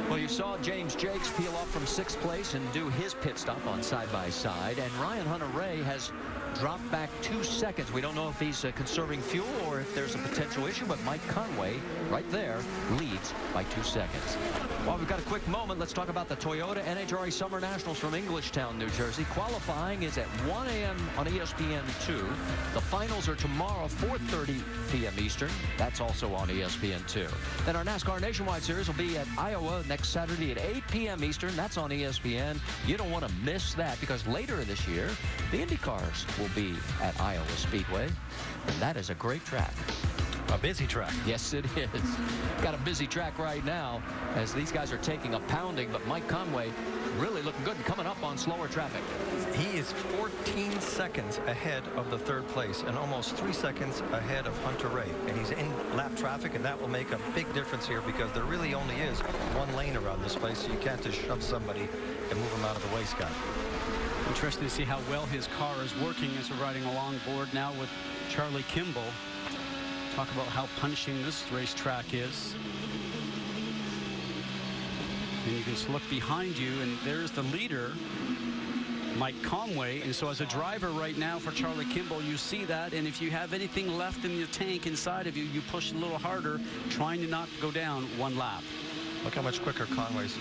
Well, you saw James Jakes peel off from 6th place and do his pit stop on side-by-side. And Ryan Hunter-Ray has dropped back 2 seconds. We don't know if he's conserving fuel or if there's a potential issue, but Mike Conway, right there, leads by 2 seconds. Well, we've got a quick moment. Let's talk about the Toyota NHRA Summer Nationals from Englishtown, New Jersey. Qualifying is at 1 a.m. on ESPN2. The finals are tomorrow, 4:30 p.m. Eastern. That's also on ESPN2. Then our NASCAR Nationwide Series will be at Iowa next Saturday at 8 p.m. Eastern. That's on ESPN. You don't want to miss that because later this year, the IndyCars will be at Iowa Speedway. And that is a great track. A busy track. Yes, it is. Got a busy track right now as these guys are taking a pounding, but Mike Conway really looking good and coming up on slower traffic. He is 14 seconds ahead of the third place and almost 3 seconds ahead of Hunter Ray. And he's in lap traffic, and that will make a big difference here because there really only is one lane around this place, so you can't just shove somebody and move them out of the way, Scott. Interesting to see how well his car is working as we're riding along board now with Charlie Kimball. Talk about how punishing this racetrack is. And you can just look behind you, and there's the leader, Mike Conway. And so as a driver right now for Charlie Kimball, you see that. And if you have anything left in the tank inside of you, you push a little harder, trying to not go down one lap. Look how much quicker Conway's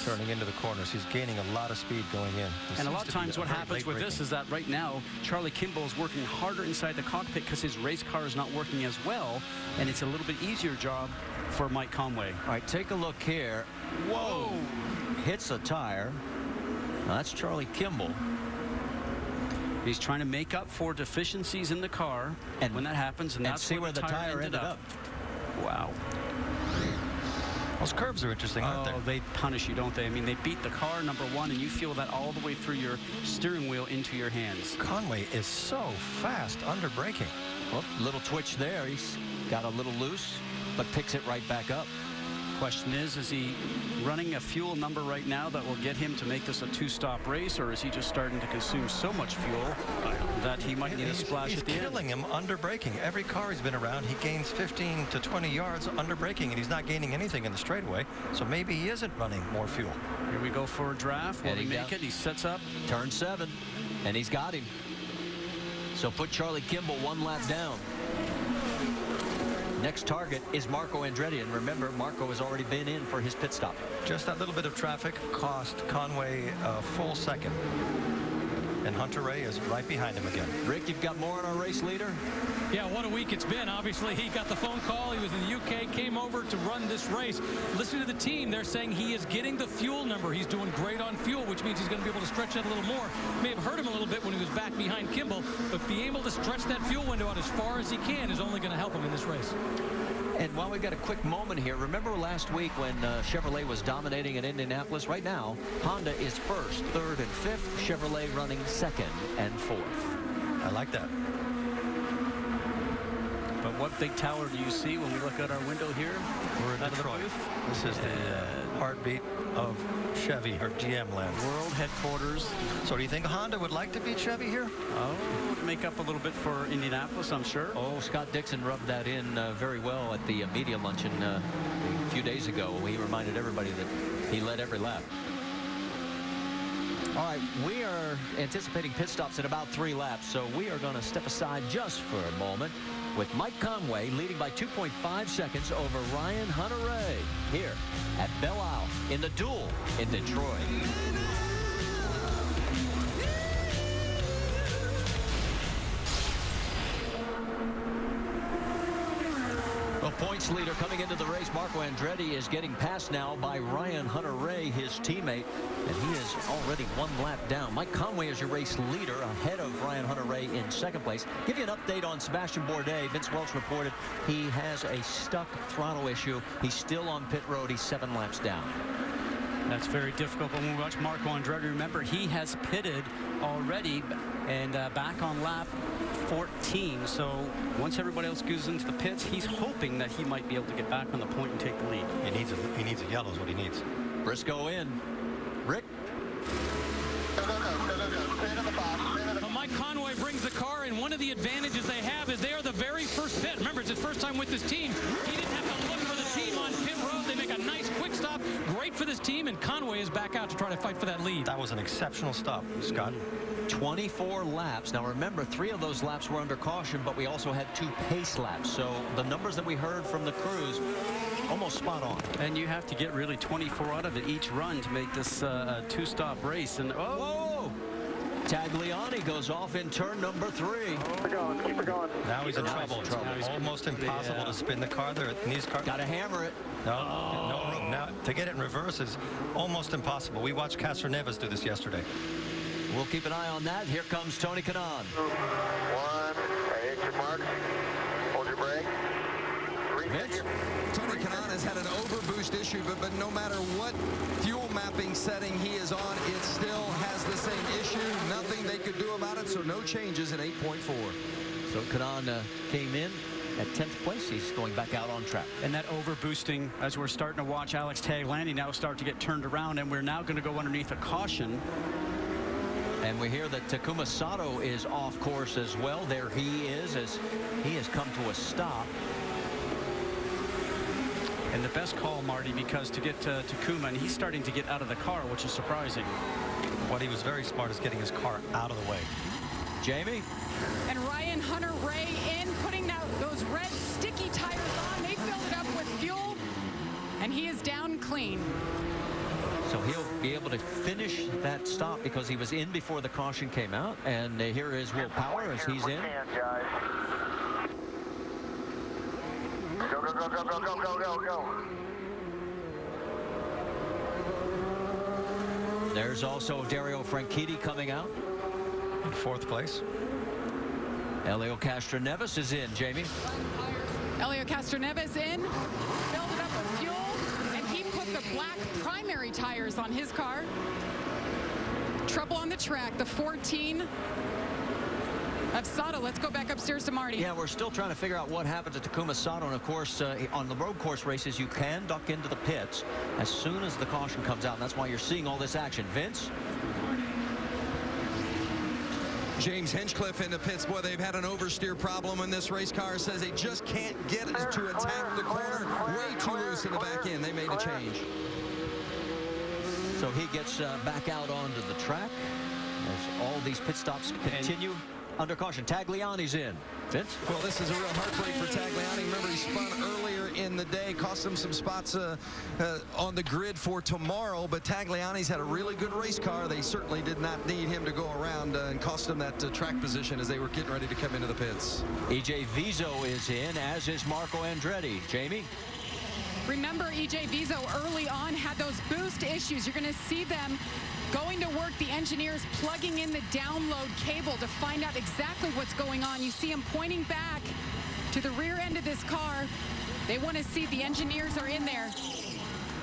turning into the corners. He's gaining a lot of speed going in. And a lot of times what happens with this is that right now, Charlie Kimball is working harder inside the cockpit because his race car is not working as well, and it's a little bit easier job for Mike Conway. All right, take a look here. Whoa! Hits a tire. Now, that's Charlie Kimball. He's trying to make up for deficiencies in the car, and when that happens, and that's see where the tire ended up. Wow. Those curves are interesting, aren't they? Oh, they punish you, don't they? I mean, they beat the car, number one, and you feel that all the way through your steering wheel into your hands. Conway is so fast under braking. Well, little twitch there. He's got a little loose, but picks it right back up. Question is he running a fuel number right now that will get him to make this a two-stop race, or is he just starting to consume so much fuel that he might need a splash at the end? He's killing him under braking. Every car he's been around, he gains 15 to 20 yards under braking, and he's not gaining anything in the straightaway, so maybe he isn't running more fuel. Here we go for a draft. Will he make it? He sets up. Turn 7, and he's got him. So put Charlie Kimball 1 lap down. Next target is Marco Andretti, and remember, Marco has already been in for his pit stop. Just that little bit of traffic cost Conway a full second. And Hunter Ray is right behind him again. Rick, you've got more on our race leader? Yeah, what a week it's been. Obviously, he got the phone call. He was in the UK, came over to run this race. Listen to the team. They're saying he is getting the fuel number. He's doing great on fuel, which means he's going to be able to stretch that a little more. May have hurt him a little bit when he was back behind Kimball, but being able to stretch that fuel window out as far as he can is only going to help him in this race. And while we've got a quick moment here, remember last week when Chevrolet was dominating in Indianapolis? Right now, Honda is first, third, and fifth. Chevrolet running second and fourth. I like that. But what big tower do you see when we look out our window here? We're in Detroit. This is the heartbeat of Chevy or GM land. World headquarters. So do you think Honda would like to beat Chevy here? Oh, to make up a little bit for Indianapolis, I'm sure. Oh, Scott Dixon rubbed that in very well at the media luncheon a few days ago. He reminded everybody that he led every lap. All right, we are anticipating pit stops in about 3 laps, so we are going to step aside just for a moment with Mike Conway leading by 2.5 seconds over Ryan Hunter-Reay here at Belle Isle in the duel in Detroit. The points leader coming into the race, Marco Andretti, is getting passed now by Ryan Hunter-Reay, his teammate, and he is already 1 lap down. Mike Conway is your race leader ahead of Ryan Hunter-Reay in second place. Give you an update on Sebastian Bourdais. Vince Welch reported he has a stuck throttle issue. He's still on pit road. He's 7 laps down. That's very difficult. When we watch Marco Andretti, remember, he has pitted already and back on lap 14. So once everybody else goes into the pits, he's hoping that he might be able to get back on the point and take the lead. He needs a yellow is what he needs. Briscoe in. Rick? Mike Conway brings the car, and one of the advantages they have is they are the very first pit. Remember, it's his first time with this team. He didn't have to look for the team on pit road. They make a nice quick stop. Great for this team, and Conway is back out to try to fight for that lead. That was an exceptional stop, Scott. 24 laps. Now remember, 3 of those laps were under caution, but we also had 2 pace laps. So the numbers that we heard from the crews, almost spot on. And you have to get really 24 out of it each run to make this a 2-stop race. And whoa! Tagliani goes off in turn number 3. Keep her going, keep her going. Now he's in trouble. It's almost impossible to spin the car there. In these cars. Got to hammer it. No room. Now, to get it in reverse is almost impossible. We watched Castroneves do this yesterday. We'll keep an eye on that. Here comes Tony Kanaan. 1, hit your marks. Hold your brake. Vince? Tony Kanaan has had an overboost issue, but no matter what fuel mapping setting he is on, it still has the same issue. Nothing they could do about it, so no changes in 8.4. So Kanaan came in at 10th place. He's going back out on track. And that overboosting, as we're starting to watch Alex Tagliani now start to get turned around, and we're now going to go underneath a caution. And we hear that Takuma Sato is off course as well. There he is, as he has come to a stop. And the best call, Marty, because to get to Takuma, and he's starting to get out of the car, which is surprising. What he was very smart is getting his car out of the way. Jamie? And Ryan Hunter-Reay in, putting out those red sticky tires on. They filled it up with fuel. And and he is down clean. So he'll be able to finish that stop because he was in before the caution came out. And here is Will Power as he's in. Go, go, go, go, go, go, go, go, go. There's also Dario Franchitti coming out in 4th place. Elio Castroneves is in, Jamie. Elio Castroneves in, filled it up with fuel, and he put the black primary tires on his car. Trouble on the track, the 14 of Sato. Let's go back upstairs to Marty. Yeah, we're still trying to figure out what happened to Takuma Sato. And of course, on the road course races, you can duck into the pits as soon as the caution comes out. And that's why you're seeing all this action. Vince? James Hinchcliffe in the pits. Boy, they've had an oversteer problem in this race car. Says they just can't get it to attack the corner. Way too loose in the back end. They made a change. So he gets back out onto the track as all these pit stops continue. Under caution, Tagliani's in. Vince? Well, this is a real heartbreak for Tagliani. Remember, he spun earlier in the day, cost him some spots on the grid for tomorrow, but Tagliani's had a really good race car. They certainly did not need him to go around and cost him that track position as they were getting ready to come into the pits. EJ Viso is in, as is Marco Andretti. Jamie? Remember, EJ Viso early on had those boost issues. You're going to see them going to work, the engineers plugging in the download cable to find out exactly what's going on. You see him pointing back to the rear end of this car. They want to see the engineers are in there.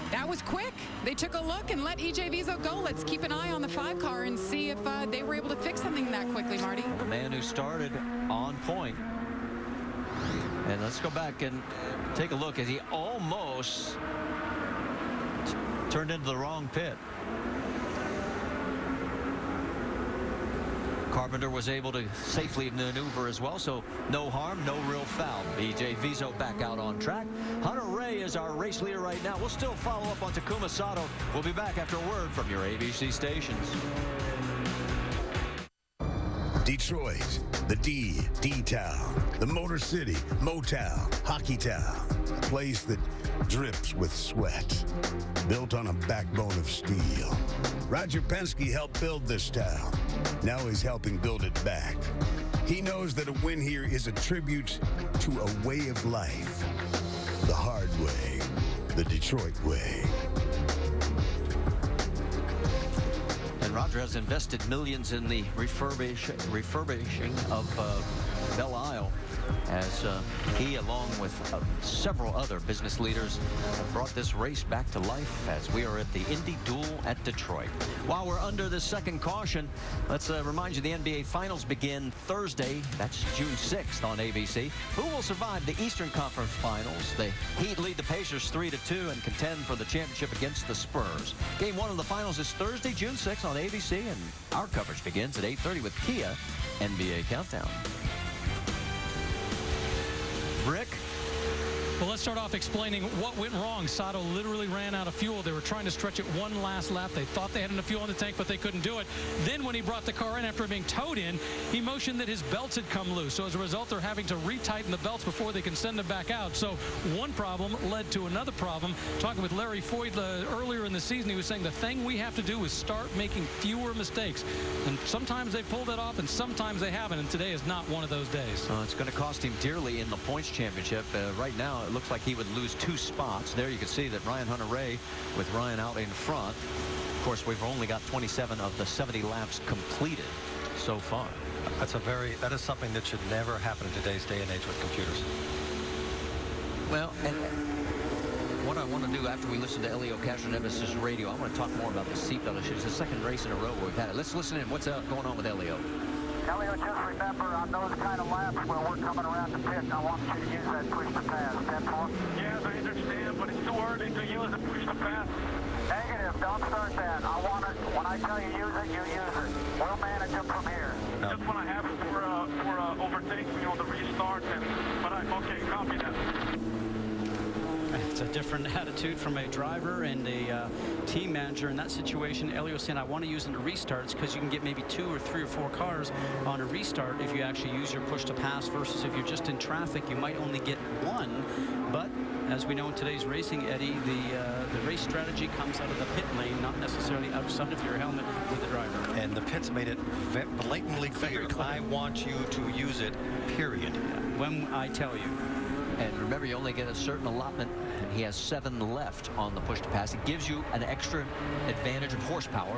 That was quick. They took a look and let EJ Viso go. Let's keep an eye on the 5 car and see if they were able to fix something that quickly, Marty. The man who started on point. And let's go back and take a look as he almost turned into the wrong pit. Carpenter was able to safely maneuver as well, so no harm, no real foul. EJ Viso back out on track. Hunter Ray is our race leader right now. We'll still follow up on Takuma Sato. We'll be back after a word from your ABC stations. Detroit, the D-Town, the Motor City, Motown, Hockey Town, a place that drips with sweat, built on a backbone of steel. Roger Penske helped build this town. Now he's helping build it back. He knows that a win here is a tribute to a way of life. The hard way, the Detroit way. And Roger has invested millions in the refurbishing of Belle Isle, as he, along with several other business leaders, brought this race back to life as we are at the Indy Duel at Detroit. While we're under the second caution, let's remind you the NBA Finals begin Thursday. That's June 6th on ABC. Who will survive the Eastern Conference Finals? The Heat lead the Pacers 3-2 and contend for the championship against the Spurs. Game 1 of the finals is Thursday, June 6th on ABC, and our coverage begins at 8:30 with Kia NBA Countdown. Rick? Well, let's start off explaining what went wrong. Sato literally ran out of fuel. They were trying to stretch it one last lap. They thought they had enough fuel in the tank, but they couldn't do it. Then when he brought the car in after being towed in, he motioned that his belts had come loose. So as a result, they're having to retighten the belts before they can send them back out. So one problem led to another problem. Talking with Larry Foyt earlier in the season, he was saying the thing we have to do is start making fewer mistakes. And sometimes they pulled it off, and sometimes they haven't. And today is not one of those days. It's going to cost him dearly in the points championship. Right now, it looks like he would lose 2 spots. There you can see that Ryan Hunter-Reay with Ryan out in front. Of course, we've only got 27 of the 70 laps completed so far. That is something that should never happen in today's day and age with computers. Well, and what I want to do after we listen to Elio Castroneves' radio, I want to talk more about the seatbelt issue. It's the second race in a row where we've had it. Let's listen in. What's going on with Elio? Elio, just remember on those kind of laps where we're coming around the pit, I want you to use that push to pass. 10-4? Yes, I understand, but it's too early to use the push to pass. Negative, don't start that. I want it, when I tell you use it, you use it. We'll manage it from here. Just when I have it for overtake me on the restart, okay, copy that. It's a different attitude from a driver and a team manager in that situation. Elio saying, I want to use it in restarts because you can get maybe 2 or 3 or 4 cars on a restart if you actually use your push to pass, versus if you're just in traffic, you might only get 1. But as we know in today's racing, Eddie, the race strategy comes out of the pit lane, not necessarily outside of your helmet with the driver. And the pits made it blatantly clear. I want you to use it, period. When I tell you. And remember, you only get a certain allotment, and he has 7 left on the push to pass. It gives you an extra advantage of horsepower.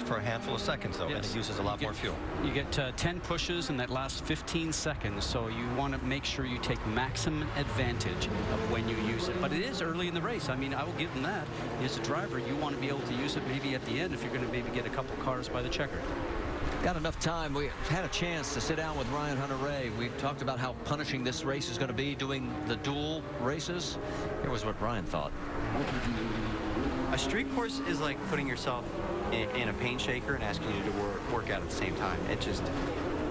For a handful of seconds, though, and it uses a lot more fuel. You get 10 pushes in that last 15 seconds, so you want to make sure you take maximum advantage of when you use it. But it is early in the race. I mean, I will give him that. As a driver, you want to be able to use it maybe at the end if you're going to maybe get a couple cars by the checker. Got enough time. We had a chance to sit down with Ryan Hunter-Reay. We talked about how punishing this race is going to be doing the dual races. Here was what Ryan thought. A street course is like putting yourself in a pain shaker and asking you to work out at the same time. It just,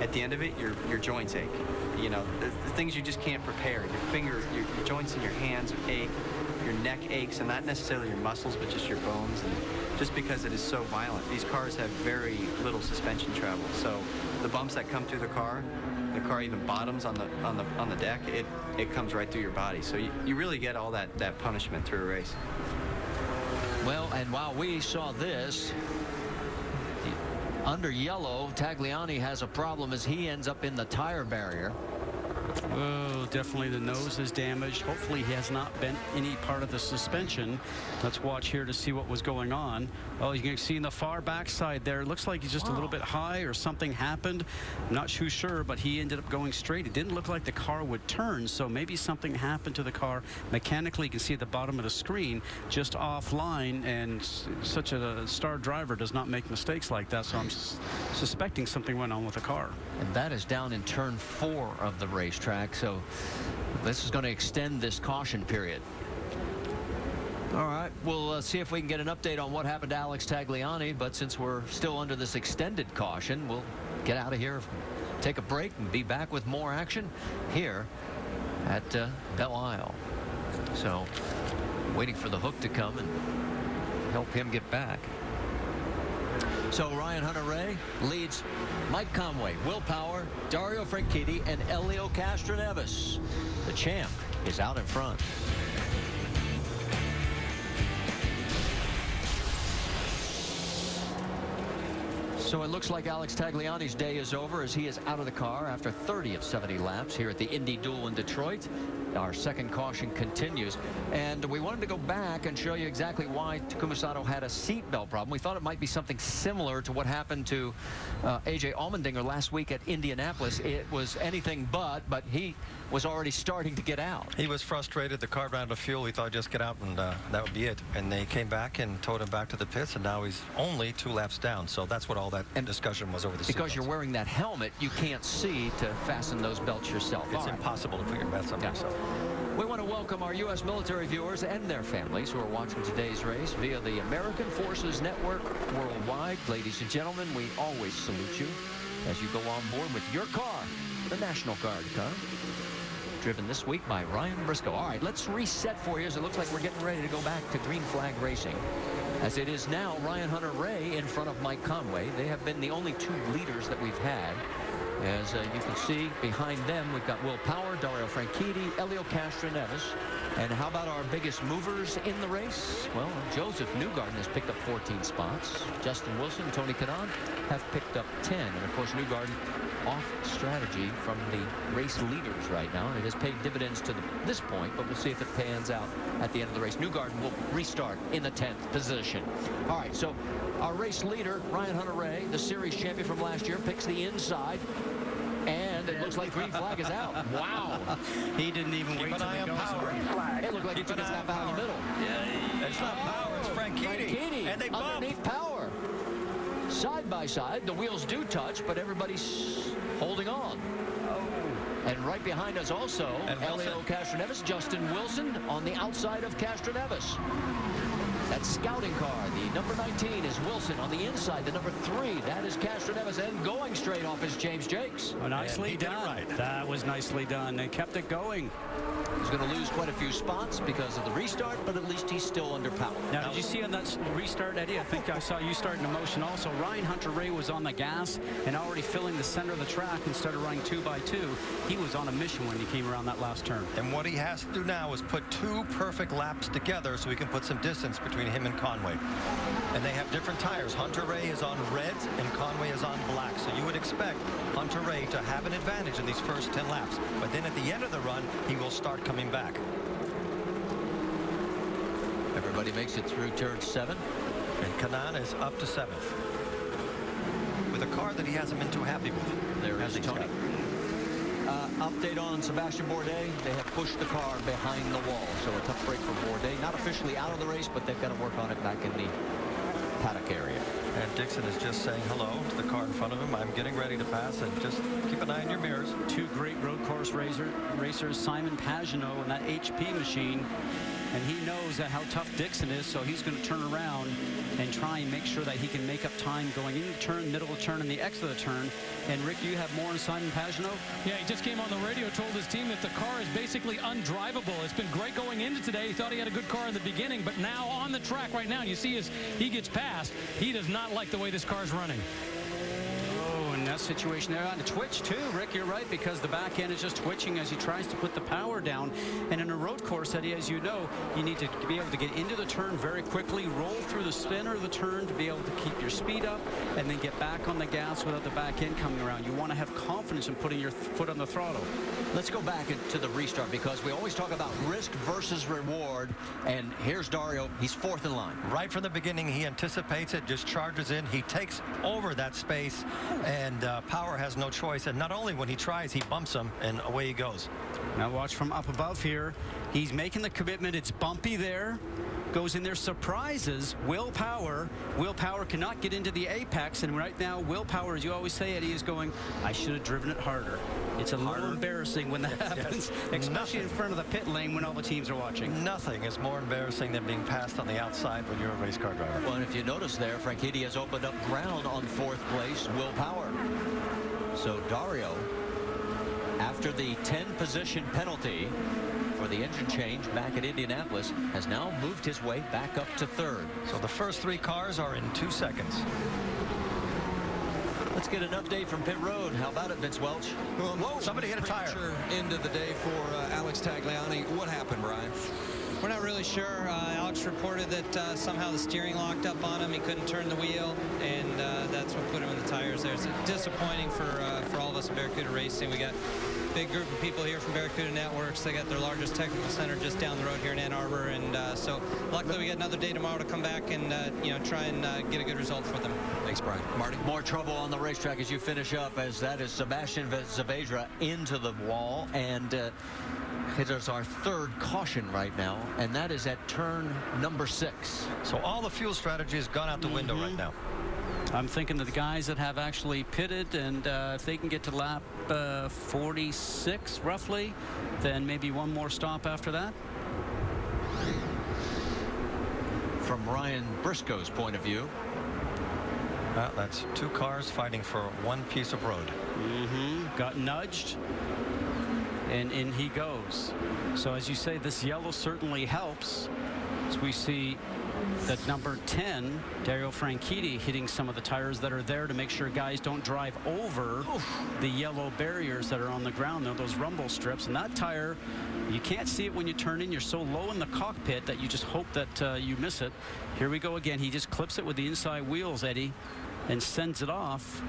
at the end of it, your joints ache. You know, the things you just can't prepare. Your fingers, your joints in your hands ache, your neck aches, and not necessarily your muscles, but just your bones. And just because it is so violent. These cars have very little suspension travel, so the bumps that come through the car even bottoms on the deck, it comes right through your body. So you really get all that punishment through a race. Well, and while we saw this, under yellow, Tagliani has a problem as he ends up in the tire barrier. Oh, definitely the nose is damaged. Hopefully he has not bent any part of the suspension. Let's watch here to see what was going on. Oh, you can see in the far backside there, it looks like he's just a little bit high or something happened. I'm not too sure, but he ended up going straight. It didn't look like the car would turn, so maybe something happened to the car. Mechanically, you can see at the bottom of the screen, just offline, and such a star driver does not make mistakes like that, so I'm suspecting something went on with the car. And that is down in turn 4 of the racetrack, so this is going to extend this caution period. All right, we'll see if we can get an update on what happened to Alex Tagliani, but since we're still under this extended caution, we'll get out of here, take a break, and be back with more action here at Belle Isle. So, waiting for the hook to come and help him get back. So Ryan Hunter-Reay leads Mike Conway, Will Power, Dario Franchitti, and Elio Castroneves. The champ is out in front. So it looks like Alex Tagliani's day is over as he is out of the car after 30 of 70 laps here at the Indy Duel in Detroit. Our second caution continues, and we wanted to go back and show you exactly why Takuma Sato had a seatbelt problem. We thought it might be something similar to what happened to AJ Allmendinger last week at Indianapolis. It was anything but he was already starting to get out. He was frustrated. The car ran out of fuel. He thought, just get out, and that would be it. And they came back and towed him back to the pits, and now he's only 2 laps down. So that's what all that discussion was over the seatbelts. Because you're wearing that helmet, you can't see to fasten those belts yourself. It's impossible to put your belts on yourself. We want to welcome our U.S. military viewers and their families who are watching today's race via the American Forces Network worldwide. Ladies and gentlemen, we always salute you as you go on board with your car, the National Guard car, driven this week by Ryan Briscoe. All right, let's reset for you as it looks like we're getting ready to go back to green flag racing. As it is now Ryan Hunter-Reay in front of Mike Conway. They have been the only 2 leaders that we've had. As you can see, behind them, we've got Will Power, Dario Franchitti, Elio Castroneves. And how about our biggest movers in the race? Well, Joseph Newgarden has picked up 14 spots. Justin Wilson, Tony Kanaan have picked up 10. And, of course, Newgarden off strategy from the race leaders right now. And it has paid dividends to this point, but we'll see if it pans out at the end of the race. Newgarden will restart in the 10th position. All right, so our race leader, Ryan Hunter-Reay, the series champion from last year, picks the inside. And it looks like green flag is out. Wow. He didn't even wait till it goes away. It looked like he took a snap out in the middle. Yeah, it's not Power, it's Franchitti. And they underneath Power. Side by side, the wheels do touch, but everybody's holding on. And right behind us also, Elio Castroneves, Justin Wilson on the outside of Castroneves. That scouting car, the number 19 is Wilson. On the inside, the number 3, that is Castroneves. And going straight off is James Jakes. Oh, nicely done. Right. That was nicely done. They kept it going. He's going to lose quite a few spots because of the restart, but at least he's still under power. Now, did you see on that restart, Eddie? I think I saw you starting to motion also. Ryan Hunter-Reay was on the gas and already filling the center of the track and started running 2 by 2. He was on a mission when he came around that last turn. And what he has to do now is put 2 perfect laps together so he can put some distance between him and Conway. And they have different tires. Hunter-Reay is on reds and Conway is on black. So you would expect Hunter-Reay to have an advantage in these first 10 laps. But then at the end of the run, he will start coming back. Everybody makes it through turn 7. And Kanaan is up to 7th. With a car that he hasn't been too happy with. There is Tony. Update on Sebastian Bourdais. They have pushed the car behind the wall. So a tough break for Bourdais. Not officially out of the race, but they've got to work on it back in the paddock area. And Dixon is just saying hello to the car in front of him. I'm getting ready to pass, and just keep an eye on your mirrors. 2 great road course racers, Simon Pagenaud and that HP machine. And he knows how tough Dixon is, so he's going to turn around and try and make sure that he can make up time going into the turn, middle of the turn, and the exit of the turn. And Rick, you have more on Simon Pagenaud? Yeah, he just came on the radio, told his team that the car is basically undrivable. It's been great going into today. He thought he had a good car in the beginning, but now on the track right now, you see as he gets past, he does not like the way this car is running. In that situation there on the twitch too, Rick, you're right, because the back end is just twitching as he tries to put the power down. And in a road course, Eddie, as you know, you need to be able to get into the turn very quickly, roll through the center of the turn to be able to keep your speed up, and then get back on the gas without the back end coming around. You want to have confidence in putting your foot on the throttle. Let's go back to the restart, because we always talk about risk versus reward. And here's Dario. He's 4th in line. Right from the beginning, he anticipates it, just charges in. He takes over that space, and Power has no choice. And not only when he tries, he bumps him, and away he goes. Now watch from up above here. He's making the commitment. It's bumpy there. Goes in there, surprises Will Power. Will Power cannot get into the apex, and right now Will Power, as you always say, Eddie, is going, I should have driven it harder. It's a little embarrassing when that happens, especially in front of the pit lane when all the teams are watching. Nothing is more embarrassing than being passed on the outside when you're a race car driver. Well, and if you notice there, Franchitti has opened up ground on 4th place, Will Power. So Dario, after the 10 position penalty for the engine change back at Indianapolis, has now moved his way back up to 3rd. So the first 3 cars are in 2 seconds. Let's get an update from pit road. How about it, Vince Welch? Whoa, somebody hit a tire. End of the day for Alex Tagliani. What happened, Brian? We're not really sure. Alex reported that somehow the steering locked up on him. He couldn't turn the wheel, and that's what put him in the tires there. It's disappointing for all of us in Barracuda Racing. We got a big group of people here from Barracuda Networks. They got their largest technical center just down the road here in Ann Arbor, and so luckily we got another day tomorrow to come back and try and get a good result for them. Thanks, Brian. Marty? More trouble on the racetrack as you finish up, as that is Sebastian Saavedra into the wall, and it is our 3rd caution right now, and that is at turn number 6. So all the fuel strategy has gone out the window right now. I'm thinking that the guys that have actually pitted, and if they can get to lap 46 roughly, then maybe one more stop after that. From Ryan Briscoe's point of view. Well, that's 2 cars fighting for one piece of road. Got nudged, and in he goes. So as you say, this yellow certainly helps. As we see that number 10, Dario Franchitti, hitting some of the tires that are there to make sure guys don't drive over the yellow barriers that are on the ground, those rumble strips. And that tire, you can't see it when you turn in. You're so low in the cockpit that you just hope that you miss it. Here we go again. He just clips it with the inside wheels, Eddie, and sends it off.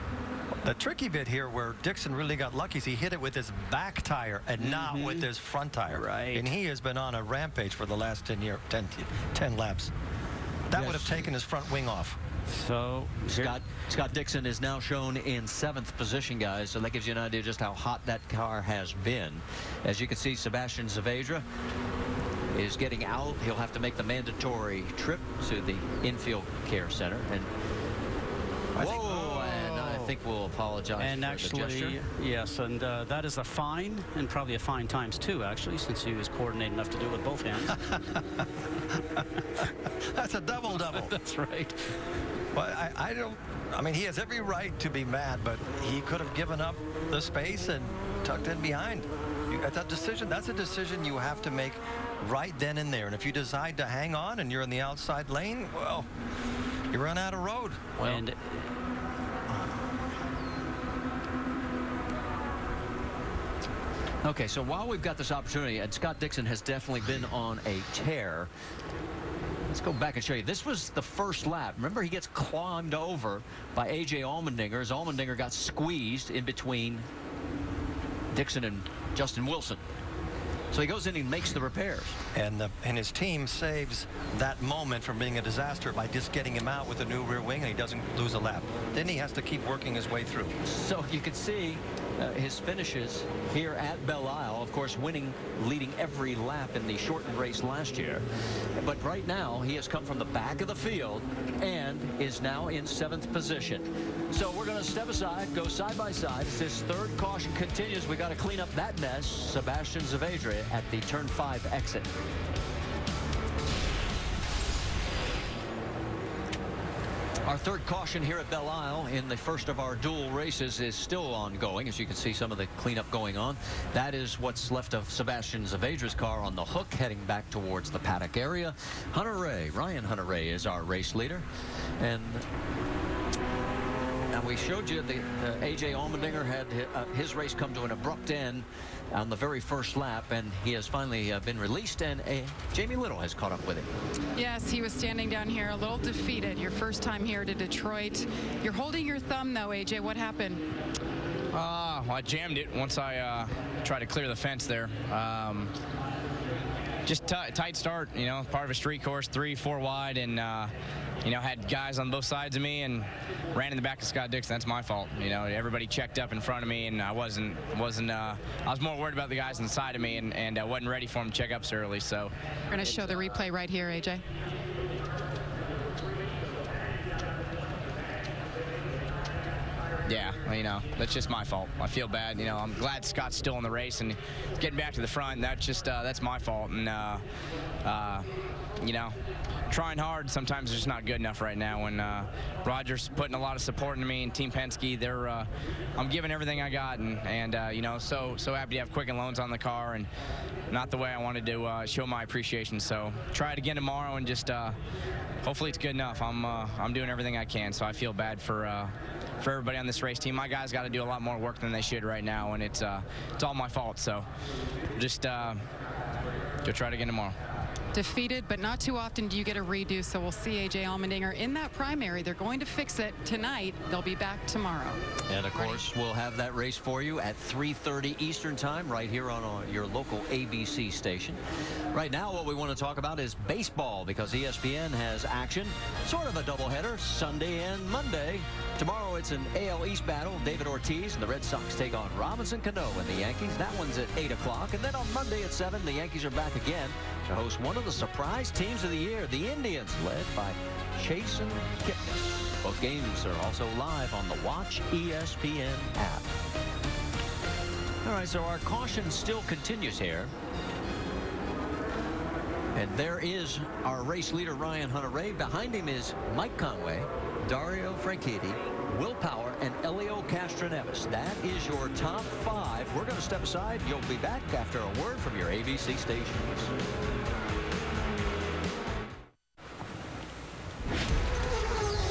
The tricky bit here where Dixon really got lucky is he hit it with his back tire and not with his front tire. Right. And he has been on a rampage for the last 10 laps. That would have taken his front wing off. So Scott Dixon is now shown in 7th position, guys. So that gives you an idea just how hot that car has been. As you can see, Sebastian Saavedra is getting out. He'll have to make the mandatory trip to the infield care center. And I think we'll apologize and for actually, the gesture. Yes, and that is a fine, and probably a fine times 2, actually, since he was coordinated enough to do it with both hands. That's a double-double. That's right. Well, I mean, he has every right to be mad, but he could have given up the space and tucked in behind. That's a decision you have to make right then and there. And if you decide to hang on and you're in the outside lane, well, you run out of road. Well, Okay, so while we've got this opportunity, and Scott Dixon has definitely been on a tear. Let's go back and show you. This was the first lap. Remember, he gets climbed over by A.J. Allmendinger as Allmendinger got squeezed in between Dixon and Justin Wilson. So he goes in and makes the repairs. And his team saves that moment from being a disaster by just getting him out with a new rear wing, and he doesn't lose a lap. Then he has to keep working his way through. So you can see his finishes here at Belle Isle, of course, leading every lap in the shortened race last year. But right now, he has come from the back of the field and is now in 7th position. So we're going to step aside, go side by side. As this third caution continues, we got to clean up that mess. Sebastian Zavedra at the turn 5 exit. Our third caution here at Belle Isle in the first of our dual races is still ongoing. As you can see, some of the cleanup going on. That is what's left of Sebastian Zavedra's car on the hook, heading back towards the paddock area. Ryan Hunter-Reay is our race leader. And now we showed you the A.J. Allmendinger had his race come to an abrupt end on the very first lap, and he has finally been released, and Jamie Little has caught up with him. Yes, he was standing down here a little defeated. Your first time here to Detroit. You're holding your thumb, though, AJ. What happened? Well, I jammed it once I tried to clear the fence there. Just tight start, you know, part of a street course, 3-4 wide, and you know, had guys on both sides of me and ran in the back of Scott Dixon. That's my fault. You know, everybody checked up in front of me, and I was more worried about the guys inside of me, and I wasn't ready for them to check up so early. So we're going to show the replay right here, AJ. Yeah, you know, that's just my fault. I feel bad. You know, I'm glad Scott's still in the race and getting back to the front. That's just that's my fault. And you know, trying hard sometimes is just not good enough right now. And Roger's putting a lot of support into me, and Team Penske, they're I'm giving everything I got, and you know, so happy to have Quicken Loans on the car, and not the way I wanted to show my appreciation. So try it again tomorrow, and just hopefully it's good enough. I'm doing everything I can, so I feel bad for everybody on this race team. My guys got to do a lot more work than they should right now, and it's all my fault. So just go try it again tomorrow. Defeated, but not too often do you get a redo, so we'll see A.J. Allmendinger in that primary. They're going to fix it tonight. They'll be back tomorrow. And, of course, we'll have that race for you at 3:30 Eastern Time right here on your local ABC station. Right now, what we want to talk about is baseball, because ESPN has action, sort of a doubleheader, Sunday and Monday. Tomorrow, it's an AL East battle. David Ortiz and the Red Sox take on Robinson Cano and the Yankees. That one's at 8 o'clock. And then on Monday at 7, the Yankees are back again to host one of the surprise teams of the year, the Indians, led by Chasen Kipnis. Both games are also live on the Watch ESPN app. All right, so our caution still continues here. And there is our race leader, Ryan Hunter-Reay. Behind him is Mike Conway, Dario Franchitti, Will Power, and Elio Castroneves. That is your top 5. We're going to step aside. You'll be back after a word from your ABC stations.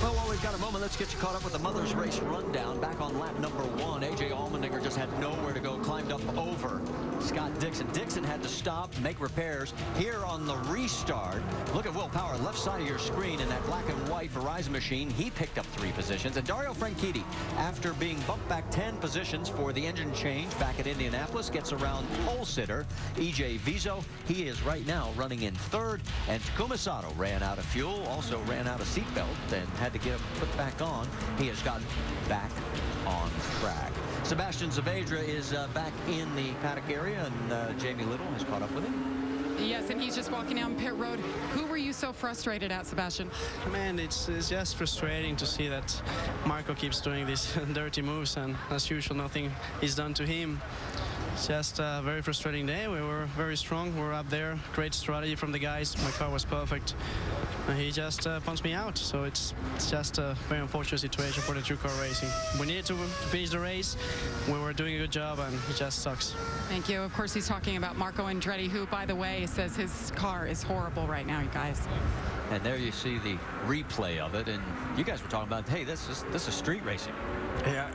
Well, we've got a moment. Let's get you caught up with the Mother's Race rundown. Back on lap number 1, A.J. Allmendinger just had nowhere to go, climbed up over Scott Dixon. Dixon had to stop, make repairs. Here on the restart, look at Will Power, left side of your screen in that black and white Verizon machine. He picked up 3 positions. And Dario Franchitti, after being bumped back 10 positions for the engine change back at Indianapolis, gets around pole sitter E.J. Viso. He is right now running in 3rd. And Takuma Sato ran out of fuel, also ran out of seatbelt, and had to get him put back on. He has gotten back on track. Sebastian Zavedra is back in the paddock area, and Jamie Little has caught up with him. Yes, and he's just walking down pit road. Who were you so frustrated at, Sebastian? Man, it's just frustrating to see that Marco keeps doing these dirty moves, and as usual, nothing is done to him. Just a very frustrating day. We were very strong. We were up there. Great strategy from the guys. My car was perfect. He just punched me out. So it's just a very unfortunate situation for the two-car racing. We needed to finish the race. We were doing a good job, and it just sucks. Thank you. Of course, he's talking about Marco Andretti, who, by the way, says his car is horrible right now, you guys. And there you see the replay of it. And you guys were talking about, hey, this is street racing. Yeah,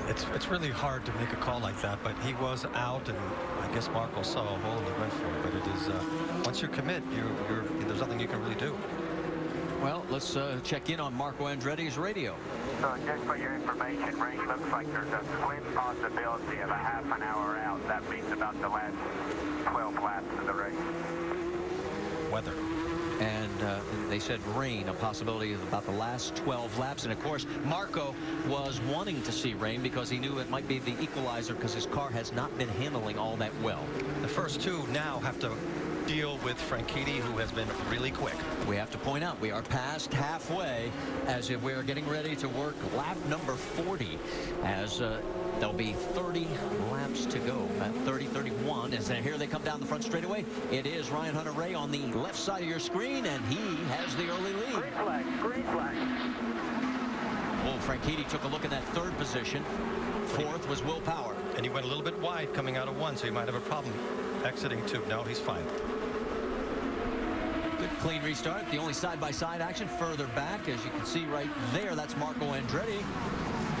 it's really hard to make a call like that, but he was out, and I guess Marco saw a hole and he went for it. But it is once you commit, there's nothing you can really do. Well, let's check in on Marco Andretti's radio. So just for your information, Ray, looks like there's a slim possibility of a half an hour out. That means about the last 12 laps of the race. Weather. And they said rain, a possibility of about the last 12 laps. And, of course, Marco was wanting to see rain because he knew it might be the equalizer because his car has not been handling all that well. The first two now have to deal with Franchitti, who has been really quick. We have to point out we are past halfway as we are getting ready to work lap number 40 as there'll be 30 laps to go at 30-31 as here they come down the front straightaway. It is Ryan Hunter-Reay on the left side of your screen, and he has the early lead. Green flag, green flag. Well, Franchitti took a look at that third position. Fourth was Will Power. And he went a little bit wide coming out of one, so he might have a problem exiting two. No, he's fine. Good clean restart. The only side-by-side action further back, as you can see right there, that's Marco Andretti.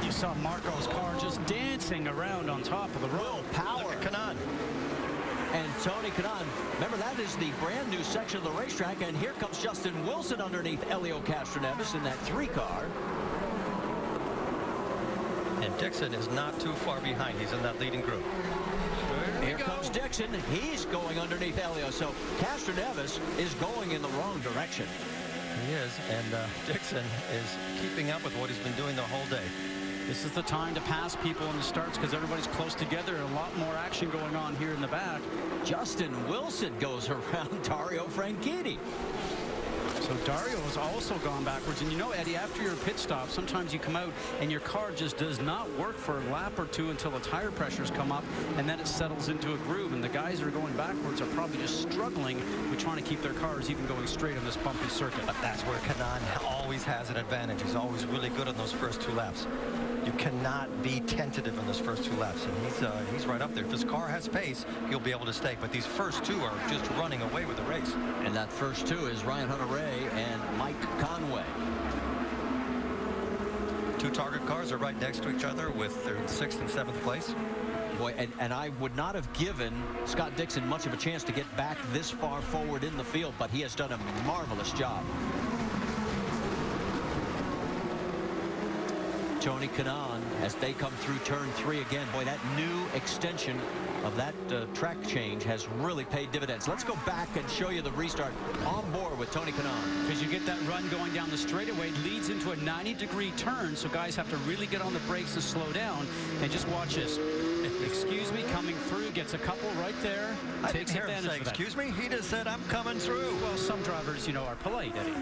You saw Marco's car just dancing around on top of the road. Will Power. Look at Kanaan. And Tony Kanaan. Remember, that is the brand new section of the racetrack, and here comes Justin Wilson underneath Helio Castroneves in that 3-car. And Dixon is not too far behind. He's in that leading group. Here comes Dixon. He's going underneath Helio. So Castroneves is going in the wrong direction. He is, and Dixon is keeping up with what he's been doing the whole day. This is the time to pass people in the starts because everybody's close together. A lot more action going on here in the back. Justin Wilson goes around Dario Franchitti. So Dario has also gone backwards. And you know, Eddie, after your pit stop, sometimes you come out and your car just does not work for a lap or two until the tire pressures come up, and then it settles into a groove. And the guys that are going backwards are probably just struggling with trying to keep their cars even going straight on this bumpy circuit. But that's where Kanaan always has an advantage. He's always really good on those first 2 laps. You cannot be tentative in those first 2 laps, and he's right up there. If his car has pace, he'll be able to stay. But these first 2 are just running away with the race. And that first 2 is Ryan Hunter-Reay and Mike Conway. 2 target cars are right next to each other with their 6th and 7th place. Boy, and I would not have given Scott Dixon much of a chance to get back this far forward in the field, but he has done a marvelous job. Tony Kanaan as they come through turn 3 again. Boy, that new extension of that track change has really paid dividends. Let's go back and show you the restart on board with Tony Kanaan. Because you get that run going down the straightaway, leads into a 90-degree turn, so guys have to really get on the brakes to slow down. And just watch this. Excuse me, coming through, gets a couple right there. I didn't hear him say, excuse me. He just said, I'm coming through. Well, some drivers, you know, are polite, Eddie.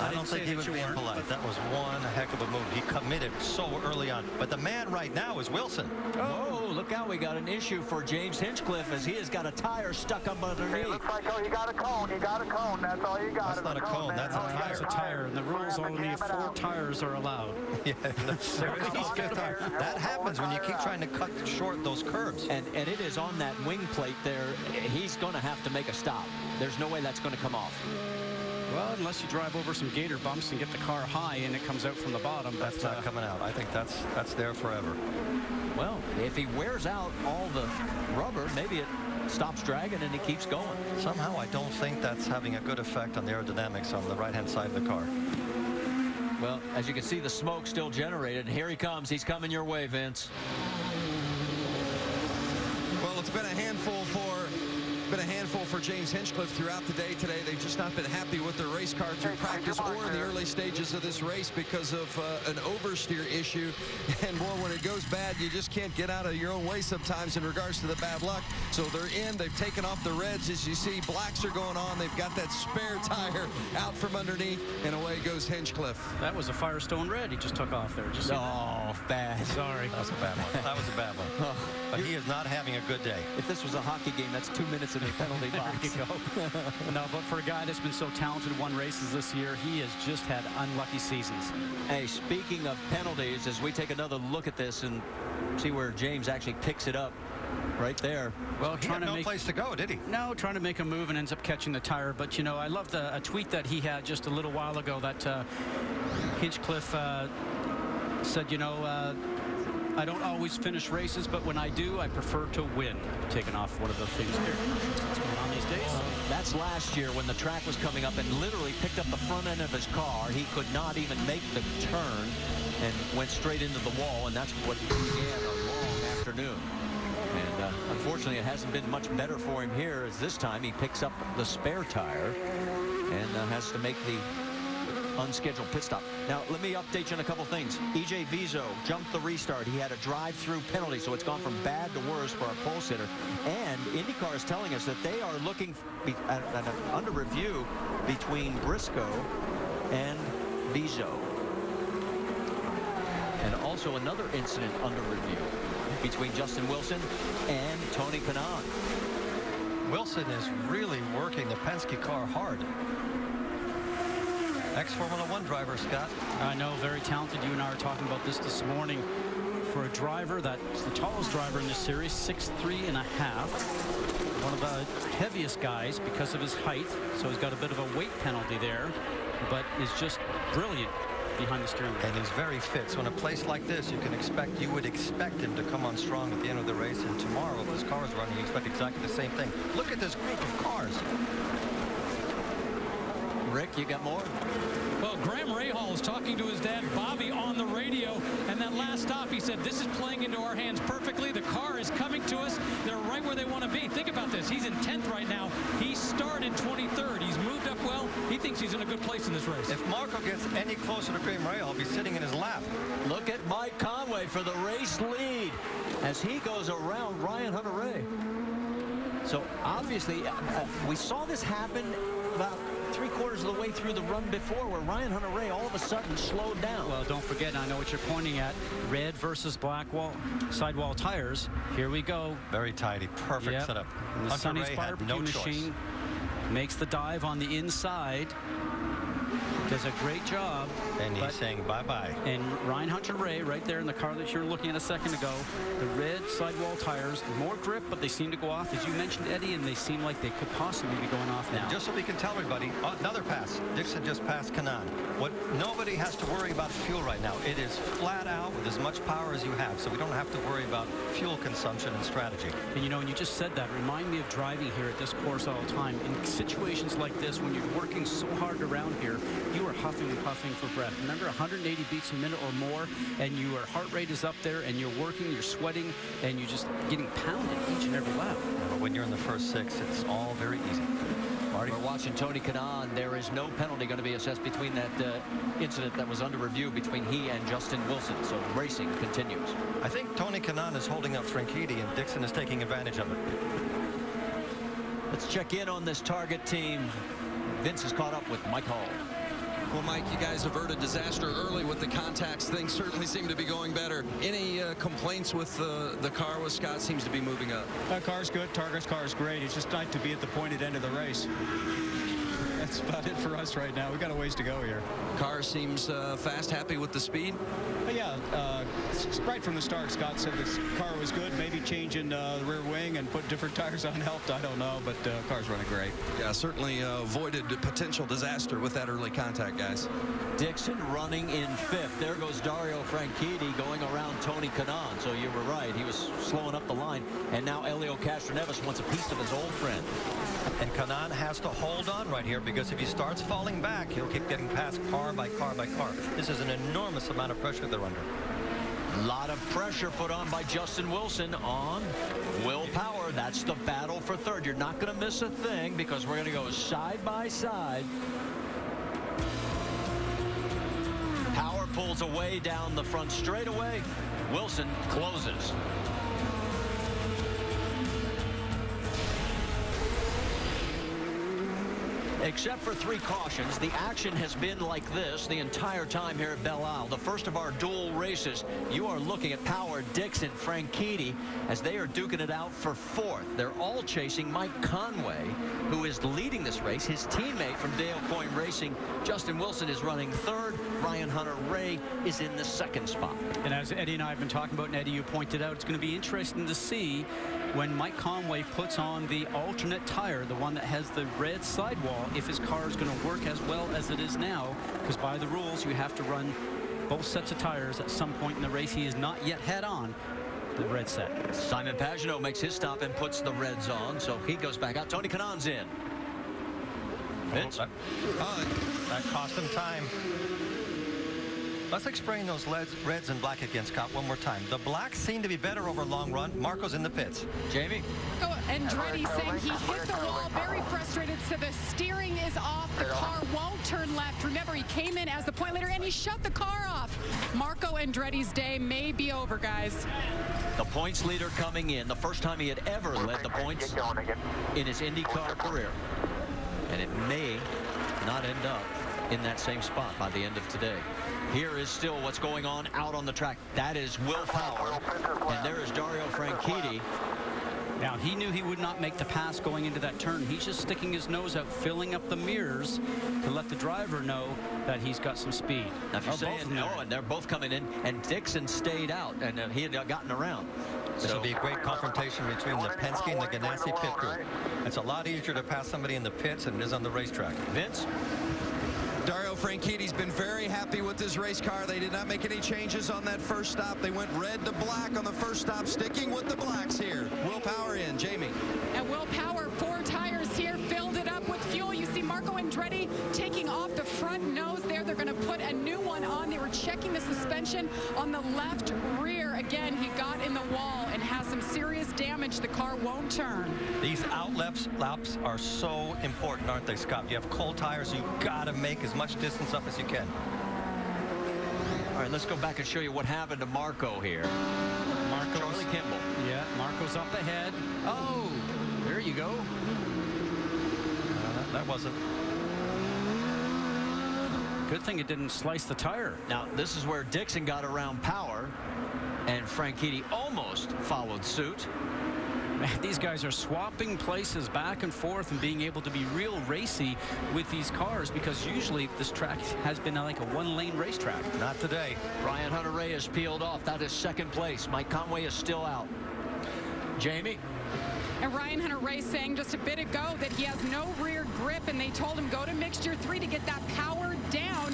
I don't think he was being polite. That was one heck of a move. He committed so early on. But the man right now is Wilson. Oh, look out. We got an issue for James Hinchcliffe as he has got a tire stuck up underneath. It looks like, oh, you got a cone. You got a cone. That's all you got. That's not a cone. That's a tire. That's a tire. And the rules only 4 tires are allowed. Yeah, that happens when you keep trying to cut short those curves. And it is on that wing plate there. He's going to have to make a stop. There's no way that's going to come off. Well, unless you drive over some gator bumps and get the car high and it comes out from the bottom. That's not coming out. I think that's there forever. Well, if he wears out all the rubber, maybe it stops dragging and he keeps going. Somehow I don't think that's having a good effect on the aerodynamics on the right-hand side of the car. Well, as you can see, the smoke still generated. Here he comes. He's coming your way, Vince. Well, it's been a handful for James Hinchcliffe throughout the day today. They've just not been happy with their race car through practice or in the early stages of this race because of an oversteer issue. And more, when it goes bad, you just can't get out of your own way sometimes in regards to the bad luck. So they're in. They've taken off the reds. As you see, blacks are going on. They've got that spare tire out from underneath, and away goes goes Hinchcliffe. That was a Firestone red he just took off there. Just bad. Sorry. That was a bad one. That was a bad one. But he is not having a good day. If this was a hockey game, that's 2 minutes in the penalty box. There you go. No, but for a guy that's been so talented, won races this year, he has just had unlucky seasons. Hey, speaking of penalties, as we take another look at this and see where James actually picks it up right there. Well, He had no place to go, did he? No, trying to make a move and ends up catching the tire. But, you know, I love a tweet that he had just a little while ago that Hinchcliffe said, you know, I don't always finish races, but when I do, I prefer to win. Taking off one of the things here. What's going on these days? That's last year when the track was coming up and literally picked up the front end of his car. He could not even make the turn and went straight into the wall, and that's what began a long afternoon. And unfortunately, it hasn't been much better for him here, as this time he picks up the spare tire and has to make the unscheduled pit stop. Now, let me update you on a couple things. EJ Viso jumped the restart. He had a drive-through penalty, so it's gone from bad to worse for our pole sitter. And IndyCar is telling us that they are looking at under review between Briscoe and Viso. And also another incident under review between Justin Wilson and Tony Kanaan. Wilson is really working the Penske car hard. Ex-Formula 1 driver, Scott. I know, very talented. You and I were talking about this morning. For a driver that's the tallest driver in this series, 6'3.5". One of the heaviest guys because of his height. So he's got a bit of a weight penalty there, but is just brilliant behind the steering wheel. And he's very fit. So in a place like this, you would expect him to come on strong at the end of the race. And tomorrow, if his car is running, you expect exactly the same thing. Look at this group of cars. Rick, you got more? Well, Graham Rahal is talking to his dad, Bobby, on the radio. And that last stop, he said, this is playing into our hands perfectly. The car is coming to us. They're right where they want to be. Think about this. He's in 10th right now. He started 23rd. He's moved up well. He thinks he's in a good place in this race. If Marco gets any closer to Graham Rahal, he'll be sitting in his lap. Look at Mike Conway for the race lead as he goes around Ryan Hunter-Reay. So obviously, we saw this happen about 3/4 of the way through the run before, where Ryan Hunter-Reay all of a sudden slowed down. Well, don't forget, I know what you're pointing at. Red versus black wall, sidewall tires. Here we go. Very tidy, perfect setup. And the Sonny's barbecue machine makes the dive on the inside. Does a great job. And he's saying bye-bye. And Ryan Hunter-Reay right there in the car that you were looking at a second ago. The red sidewall tires, more grip, but they seem to go off, as you mentioned, Eddie, and they seem like they could possibly be going off now. Just so we can tell everybody, another pass. Dixon just passed Kanaan. Nobody has to worry about fuel right now. It is flat out with as much power as you have, so we don't have to worry about fuel consumption and strategy. And you know, when you just said that, remind me of driving here at this course all the time. In situations like this, when you're working so hard around here, you are huffing and puffing for breath. Remember, 180 beats a minute or more, and your heart rate is up there, and you're working, you're sweating, and you're just getting pounded each and every lap. When you're in the first 6, it's all very easy. Marty, we're watching Tony Kanaan. There is no penalty going to be assessed between that incident that was under review between he and Justin Wilson. So racing continues. I think Tony Kanaan is holding up Franchitti, and Dixon is taking advantage of it. Let's check in on this target team. Vince is caught up with Mike Hall. Well, Mike, you guys averted disaster early with the contacts. Things certainly seem to be going better. Any complaints with the car with Scott? Seems to be moving up. That car's good. Target's car is great. It's just nice to be at the pointed end of the race. That's about it for us right now. We got a ways to go here. Car seems fast, happy with the speed. But yeah, right from the start, Scott said this car was good. Maybe changing the rear wing and put different tires on helped. I don't know, but the car's running great. Yeah, certainly avoided potential disaster with that early contact, guys. Dixon running in 5th. There goes Dario Franchitti going around Tony Kanaan. So you were right. He was slowing up the line. And now Elio Castroneves wants a piece of his old friend. And Kanaan has to hold on right here, because if he starts falling back, he'll keep getting passed car by car by car. This is an enormous amount of pressure they're under. A lot of pressure put on by Justin Wilson on Will Power. That's the battle for 3rd. You're not going to miss a thing, because we're going to go side by side. Power pulls away down the front straightaway. Wilson closes. Except for 3 cautions, the action has been like this the entire time here at Belle Isle. The first of our dual races. You are looking at Power, Dixon, Franchitti as they are duking it out for 4th. They're all chasing Mike Conway, who is leading this race. His teammate from Dale Coyne Racing, Justin Wilson, is running 3rd. Ryan Hunter-Reay is in the 2nd spot. And as Eddie and I have been talking about, and Eddie, you pointed out, it's going to be interesting to see when Mike Conway puts on the alternate tire, the one that has the red sidewall, if his car is going to work as well as it is now, because by the rules you have to run both sets of tires at some point in the race. He is not yet had on the red set. Simon Pagenaud makes his stop and puts the reds on, so he goes back out. Tony Kanaan's in. Vince? That cost him time. Let's explain those reds and black again, Scott, one more time. The blacks seem to be better over long run. Marco's in the pits. Jamie? Andretti saying he hit the wall, very frustrated, so the steering is off. The car won't turn left. Remember, he came in as the point leader, and he shut the car off. Marco Andretti's day may be over, guys. The points leader coming in. The first time he had ever led the points in his IndyCar career. And it may not end up in that same spot by the end of today. Here is still what's going on out on the track. That is Will Power, and there is Dario Franchitti. Now, he knew he would not make the pass going into that turn. He's just sticking his nose out, filling up the mirrors to let the driver know that he's got some speed. Now, if you're saying no, and they're both coming in, and Dixon stayed out, and he had gotten around. This will be a great confrontation between the Penske and the Ganassi pit crew. It's a lot easier to pass somebody in the pits than it is on the racetrack. Vince? Dario Franchitti's been very happy with this race car. They did not make any changes on that first stop. They went red to black on the first stop, sticking with the blacks here. Will Power in. Jamie. And Will Power, 4 tires here, filled it up with fuel. You see Marco Andretti taking off the front nose there. They're going to put a new one on. They were checking the suspension on the left rear. Again, he got in the wall and has some serious damage. The car won't turn. These laps are so important, aren't they, Scott? You have cold tires. You got to make as much distance up as you can. All right, let's go back and show you what happened to Marco here. Charlie Kimball. Yeah, Marco's up ahead. Oh, there you go. That wasn't. Good thing it didn't slice the tire. Now, this is where Dixon got around Power, and Franchitti almost followed suit. Man, these guys are swapping places back and forth and being able to be real racy with these cars, because usually this track has been like a one-lane racetrack. Not today. Ryan Hunter-Reay is peeled off. That is 2nd place. Mike Conway is still out. Jamie? And Ryan Hunter-Reay saying just a bit ago that he has no rear grip, and they told him go to mixture 3 to get that power down.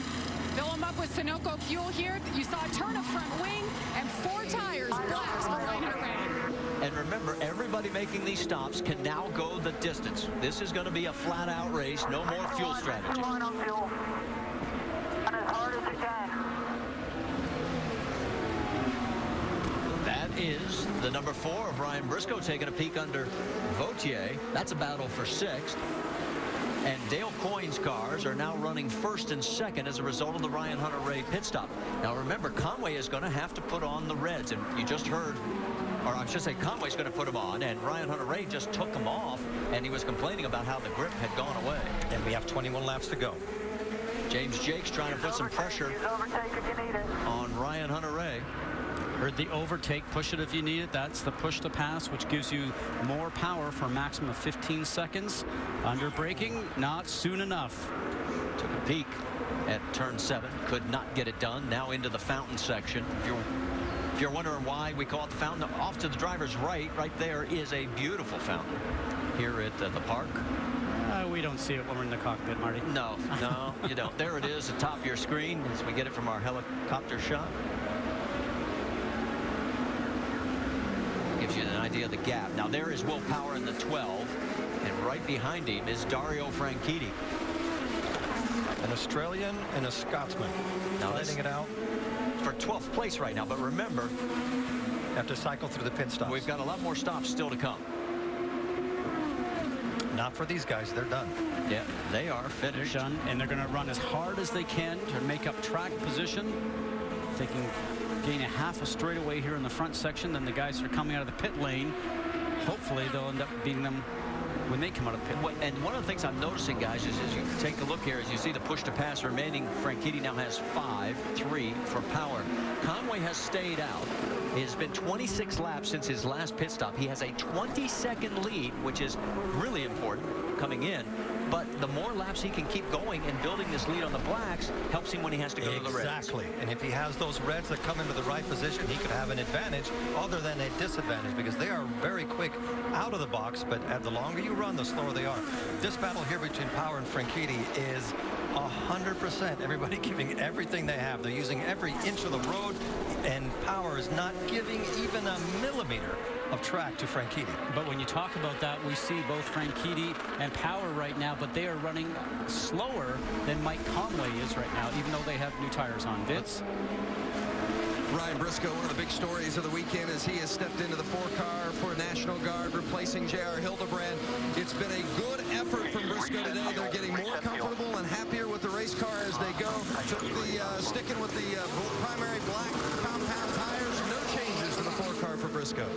Fill him up with Sunoco fuel here. You saw a turn of front wing and 4 tires, blacks for Ryan Hunter-Reay. And remember, everybody making these stops can now go the distance. This is going to be a flat-out race. No more fuel strategy. That is the number 4 of Ryan Briscoe taking a peek under Vautier. That's a battle for 6th. And Dale Coyne's cars are now running 1st and 2nd as a result of the Ryan Hunter-Reay pit stop. Now remember, Conway is going to have to put on the reds, and you just heard, or I should say Conway's going to put them on, and Ryan Hunter-Reay just took them off, and he was complaining about how the grip had gone away. And we have 21 laps to go. James Jakes trying to put some pressure on Ryan Hunter-Reay. Heard the overtake, push it if you need it. That's the push to pass, which gives you more power for a maximum of 15 seconds. Under braking, not soon enough. Took a peek at turn 7, could not get it done. Now into the fountain section. If you're wondering why we call it the fountain, off to the driver's right there is a beautiful fountain here at the park. We don't see it when we're in the cockpit, Marty. No, you don't. There it is atop your screen as we get it from our helicopter shot. Gives you an idea of the gap. Now there is Will Power in the 12, and right behind him is Dario Franchitti. An Australian and a Scotsman. Now letting it out for 12th place right now, but remember, have to cycle through the pit stops. We've got a lot more stops still to come. Not for these guys. They're done. Yeah, they are finished. They're done, and they're going to run as hard as they can to make up track position. If they can gain a half a straightaway here in the front section, then the guys that are coming out of the pit lane, hopefully they'll end up beating them when they come out of pit. And one of the things I'm noticing, guys, is as you take a look here, as you see the push to pass remaining, Franchitti now has 5-3 for power. Conway has stayed out. It has been 26 laps since his last pit stop. He has a 20-second lead, which is really important coming in. But the more laps he can keep going and building this lead on the blacks helps him when he has to go to the reds. Exactly. And if he has those reds that come into the right position, he could have an advantage other than a disadvantage, because they are very quick out of the box. But the longer you run, the slower they are. This battle here between Power and Franchitti is 100%. Everybody giving everything they have. They're using every inch of the road, and Power is not giving even a millimeter of track to Franchitti. But when you talk about that, we see both Franchitti and Power right now, but they are running slower than Mike Conway is right now, even though they have new tires on. Vince? Ryan Briscoe, one of the big stories of the weekend, as he has stepped into the 4-car for National Guard, replacing J.R. Hildebrand. It's been a good effort from Briscoe today. They're getting more comfortable and happier with the race car as they go. Took the sticking with the primary black compound tires. No changes to the 4-car for Briscoe.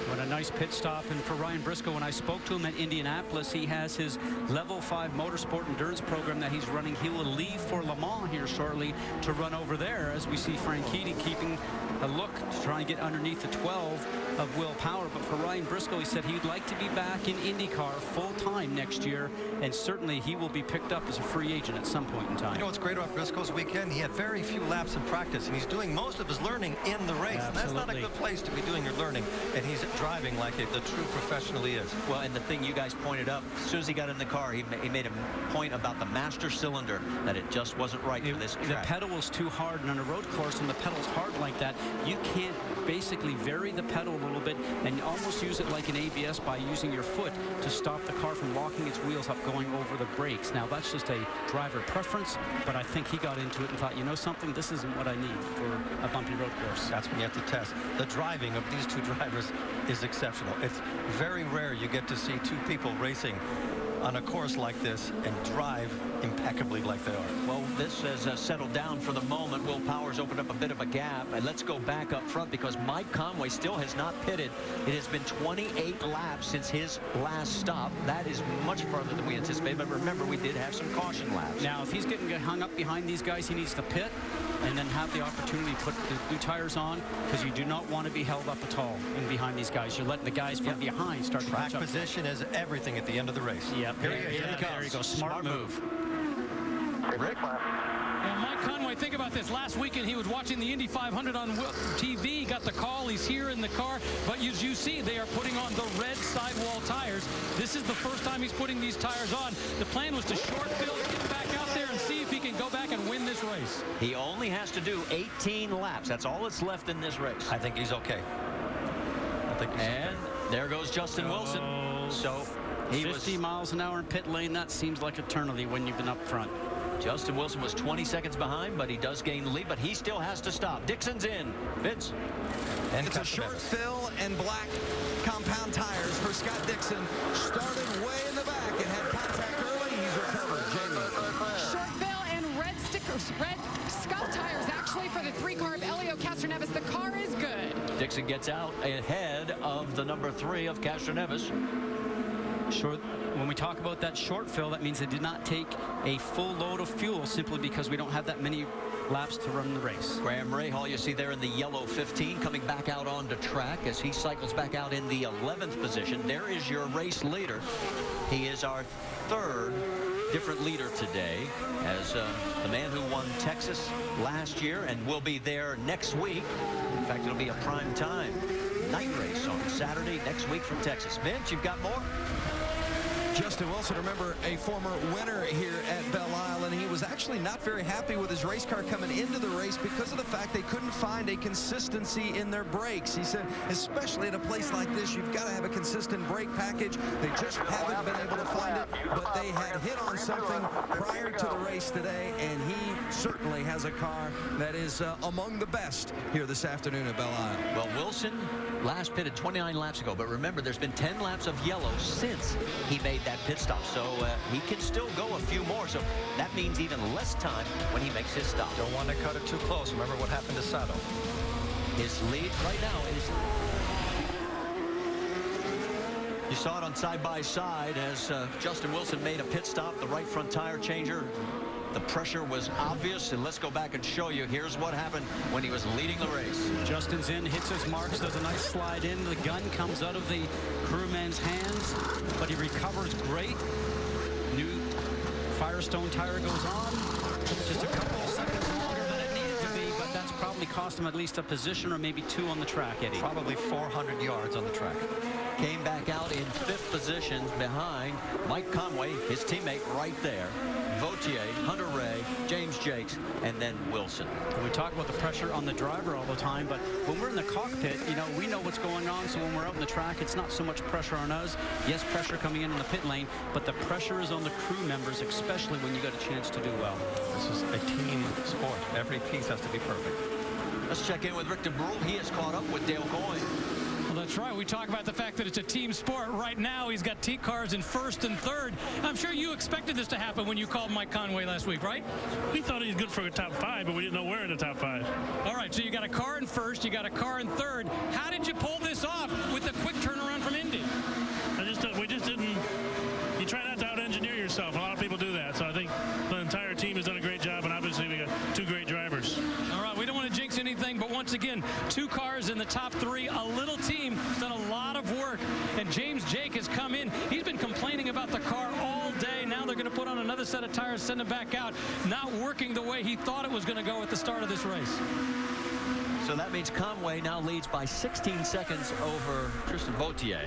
What a nice pit stop. And for Ryan Briscoe, when I spoke to him at Indianapolis, he has his level 5 motorsport endurance program that he's running. He will leave for Le Mans here shortly to run over there, as we see Franchitti keeping a look to try and get underneath the 12 of Will Power. But for Ryan Briscoe, he said he'd like to be back in IndyCar full-time next year, and certainly he will be picked up as a free agent at some point in time. You know what's great about Briscoe's weekend? He had very few laps in practice, and he's doing most of his learning in the race. And that's not a good place to be doing your learning, and he's driving like the true professional he is. Well, and the thing you guys pointed up, as soon as he got in the car, he made a point about the master cylinder, that it just wasn't right for this track. The pedal was too hard, and on a road course, when the pedal's hard like that, you can't basically vary the pedal a little bit and almost use it like an ABS by using your foot to stop the car from locking its wheels up going over the brakes. Now, that's just a driver preference, but I think he got into it and thought, you know something, this isn't what I need for a bumpy road course. That's when you have to test. The driving of these two drivers is exceptional. It's very rare you get to see two people racing on a course like this and drive impeccably like they are. Well, this has settled down for the moment. Will Power's opened up a bit of a gap. And let's go back up front, because Mike Conway still has not pitted. It has been 28 laps since his last stop. That is much further than we anticipated. But remember, we did have some caution laps. Now, if he's getting hung up behind these guys, he needs to pit and then have the opportunity to put the new tires on, because you do not want to be held up at all in behind these guys. You're letting the guys from behind start to catch up. Track position is everything at the end of the race. Yep. There you go. Smart move. Rick? And Mike Conway, think about this. Last weekend, he was watching the Indy 500 on TV. He got the call. He's here in the car. But as you see, they are putting on the red sidewall tires. This is the first time he's putting these tires on. The plan was to short field, get back out there, and see if he can go back and win this race. He only has to do 18 laps. That's all that's left in this race. I think he's okay. And there goes Justin Wilson. So he 50 miles an hour in pit lane. That seems like eternity when you've been up front. Justin Wilson was 20 seconds behind, but he does gain the lead, but he still has to stop. Dixon's in. Vince. And it's a short fill and black compound tires for Scott Dixon. Started way in the back and had contact early. He's recovered. Jamie. Short fill and red stickers, red scuff tires actually for the 3-car of Elio Castroneves. The car is good. Dixon gets out ahead of the number 3 of Castroneves. Short. When we talk about that short fill, that means they did not take a full load of fuel, simply because we don't have that many laps to run the race. Graham Rahal, you see there in the yellow 15, coming back out onto track as he cycles back out in the 11th position. There is your race leader. He is our 3rd different leader today, as the man who won Texas last year and will be there next week. In fact, it'll be a prime time night race on Saturday next week from Texas. Vince, you've got more? Justin Wilson, remember, a former winner here at Belle Isle, and he was actually not very happy with his race car coming into the race because of the fact they couldn't find a consistency in their brakes. He said, especially at a place like this, you've got to have a consistent brake package. They just haven't been able to find it, but they had hit on something prior to the race today, and he certainly has a car that is among the best here this afternoon at Belle Isle. Well, Wilson last pitted 29 laps ago, but remember, there's been 10 laps of yellow since he made that pit stop, so he can still go a few more, so that means even less time when he makes his stop. Don't want to cut it too close. Remember what happened to Sato. His lead right now is You saw it on side-by-side as Justin Wilson made a pit stop, the right front tire changer. The pressure was obvious, and let's go back and show you. Here's what happened when he was leading the race. Justin's in, hits his marks, does a nice slide in. The gun comes out of the crewman's hands, but he recovers great. New Firestone tire goes on. Just a couple of seconds longer than it needed to be, but that's probably cost him at least a position or maybe 2 on the track, Eddie. Probably 400 yards on the track. Came back out in 5th position behind Mike Conway, his teammate right there. Vautier, Hunter Ray, James Jakes, and then Wilson. We talk about the pressure on the driver all the time, but when we're in the cockpit, you know, we know what's going on. So when we're out in the track, it's not so much pressure on us. Yes, pressure coming in the pit lane, but the pressure is on the crew members, especially when you got a chance to do well. This is a team sport. Every piece has to be perfect. Let's check in with Rick DeBrule. He is caught up with Dale Coyne. Well, that's right. We talk about the fact that it's a team sport. Right now, he's got T cars in 1st and 3rd. I'm sure you expected this to happen when you called Mike Conway last week, right? We thought he was good for a top 5, but we didn't know where in the top 5. All right, so you got a car in 1st, you got a car in 3rd. How did you pull this off with a quick turnaround from Indy? We just didn't. You try not to out-engineer yourself. A lot of people do that. So I think the entire team has done a great job, and obviously we got 2 great drivers. All right, we don't want to jinx anything, but once again, 2 cars in the top 3. A little team done a lot of work, and James Jake has come in. He's been complaining about the car all day. Now they're going to put on another set of tires, send him back out. Not working the way he thought it was going to go at the start of this race. So that means Conway now leads by 16 seconds over Tristan Vautier.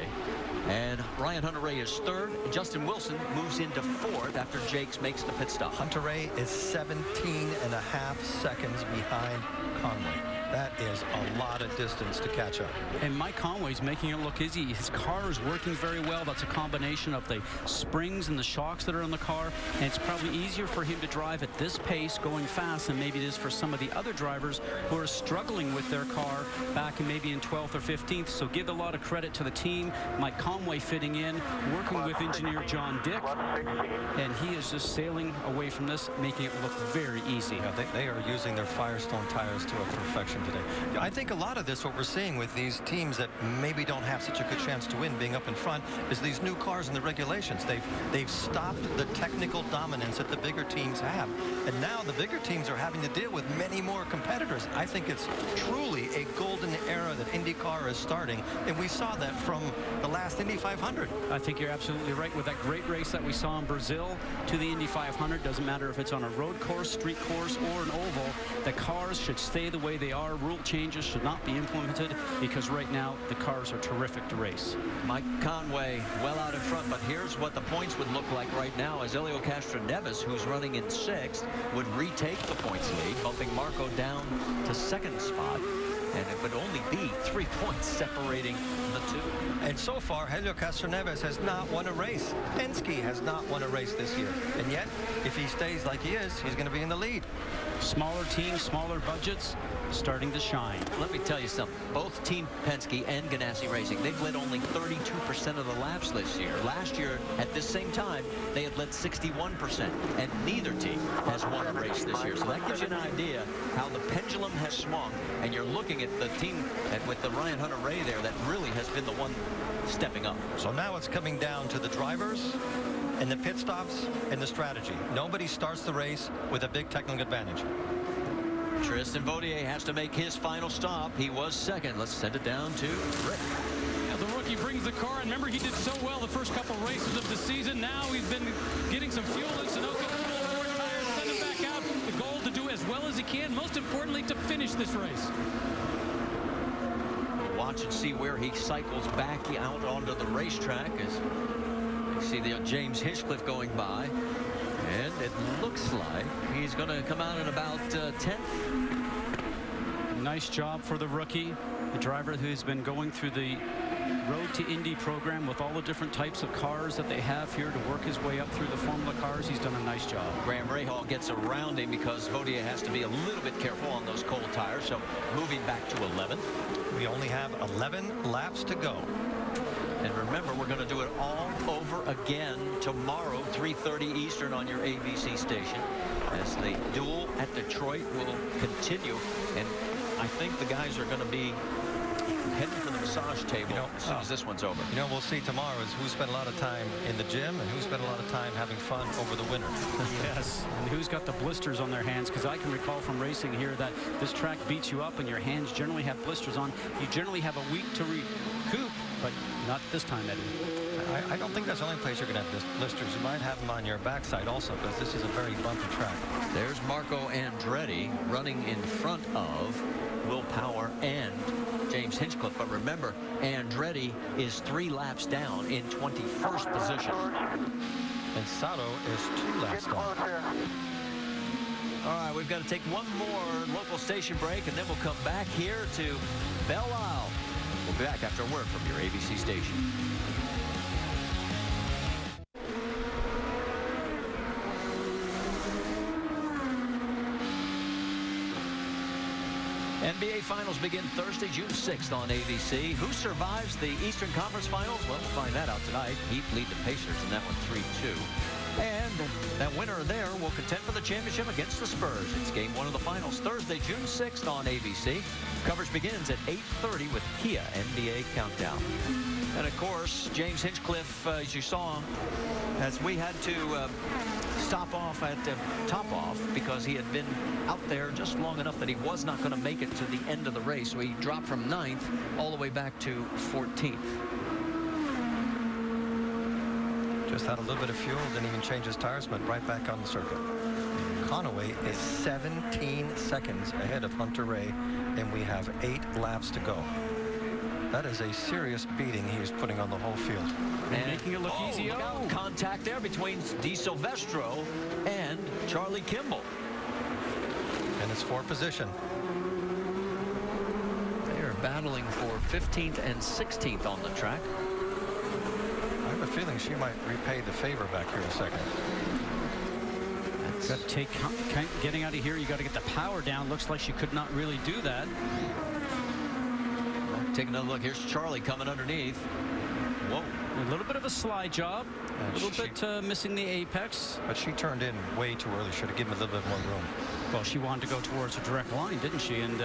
And Ryan Hunter-Reay is 3rd. Justin Wilson moves into 4th after Jakes makes the pit stop. Hunter-Reay is 17.5 seconds behind Conway. That is a lot of distance to catch up. And Mike Conway's making it look easy. His car is working very well. That's a combination of the springs and the shocks that are in the car. And it's probably easier for him to drive at this pace going fast than maybe it is for some of the other drivers who are struggling with their car back in maybe in 12th or 15th. So give a lot of credit to the team. Mike Conway fitting in, working with engineer John Dick. And he is just sailing away from this, making it look very easy. Yeah, they are using their Firestone tires to a perfection today. I think a lot of this, what we're seeing with these teams that maybe don't have such a good chance to win being up in front, is these new cars and the regulations. They've stopped the technical dominance that the bigger teams have. And now the bigger teams are having to deal with many more competitors. I think it's truly a golden era that IndyCar is starting. And we saw that from the last Indy 500. I think you're absolutely right. With that great race that we saw in Brazil to the Indy 500, doesn't matter if it's on a road course, street course, or an oval, the cars should stay the way they are. Rule changes should not be implemented because right now the cars are terrific to race. Mike Conway well out in front, but here's what the points would look like right now as Helio Castroneves, who's running in 6th, would retake the points lead, bumping Marco down to 2nd spot. And it would only be 3 points separating the 2. And so far, Helio Castroneves has not won a race. Penske has not won a race this year. And yet, if he stays like he is, he's going to be in the lead. Smaller teams, smaller budgets, starting to shine. Let me tell you something. Both Team Penske and Ganassi Racing, they've led only 32% of the laps this year. Last year, at this same time, they had led 61%. And neither team has won a race this year. So that gives you an idea how the pendulum has swung. And you're looking at the team with the Ryan Hunter-Reay there that really has been the one stepping up. So now it's coming down to the drivers and the pit stops and the strategy. Nobody starts the race with a big technical advantage. Tristan Vautier has to make his final stop. He was 2nd. Let's send it down to Rick. Yeah, the rookie brings the car, and remember he did so well the first couple races of the season. Now he's been getting some fuel in Sunoco, full 4 tires, send him back out. The goal to do as well as he can, most importantly to finish this race. Watch and see where he cycles back out onto the racetrack as you see the James Hinchcliffe going by. And it looks like he's going to come out in about 10th. Nice job for the rookie, the driver who's been going through the Road to Indy program with all the different types of cars that they have here to work his way up through the Formula cars. He's done a nice job. Graham Rahal gets around him because Vautier has to be a little bit careful on those cold tires, so moving back to 11th. We only have 11 laps to go. And remember, we're going to do it all over again tomorrow, 3:30 Eastern on your ABC station, as the duel at Detroit will continue. And I think the guys are going to be heading for the massage table as soon as this one's over. You know, we'll see tomorrow is who spent a lot of time in the gym and who spent a lot of time having fun over the winter. Yes, and who's got the blisters on their hands, because I can recall from racing here that this track beats you up and your hands generally have blisters on. You generally have a week to recoup, but not this time, Eddie. I don't think that's the only place you're going to have blisters. You might have them on your backside also, because this is a very bumpy track. There's Marco Andretti running in front of Will Power and James Hinchcliffe. But remember, Andretti is 3 laps down in 21st position. And Sato is 2 laps down. All right, we've got to take one more local station break, and then we'll come back here to Belle Isle. We'll be back after a word from your ABC station. NBA Finals begin Thursday, June 6th on ABC. Who survives the Eastern Conference Finals? Well, we'll find that out tonight. Heat lead the Pacers in that one 3-2. And that winner there will contend for the championship against the Spurs. It's game 1 of the finals Thursday, June 6th on ABC. Coverage begins at 8:30 with Kia NBA Countdown. And of course, James Hinchcliffe, as you saw, as we had to stop off at top off because he had been out there just long enough that he was not going to make it to the end of the race. So he dropped from 9th all the way back to 14th. Just had a little bit of fuel, didn't even change his tires, went right back on the circuit. Conaway is 17 seconds ahead of Hunter Ray, and we have 8 laps to go. That is a serious beating he is putting on the whole field. And making it look easy. Look out. Contact there between Di Silvestro and Charlie Kimball. And it's for position. They are battling for 15th and 16th on the track. I have a feeling she might repay the favor back here in a second. Got to take, getting out of here, you got to get the power down. Looks like she could not really do that. Take another look. Here's Charlie coming underneath. Whoa. A little bit of a slide job. A little bit missing the apex. But she turned in way too early. Should have given a little bit more room. Well, she wanted to go towards a direct line, didn't she? And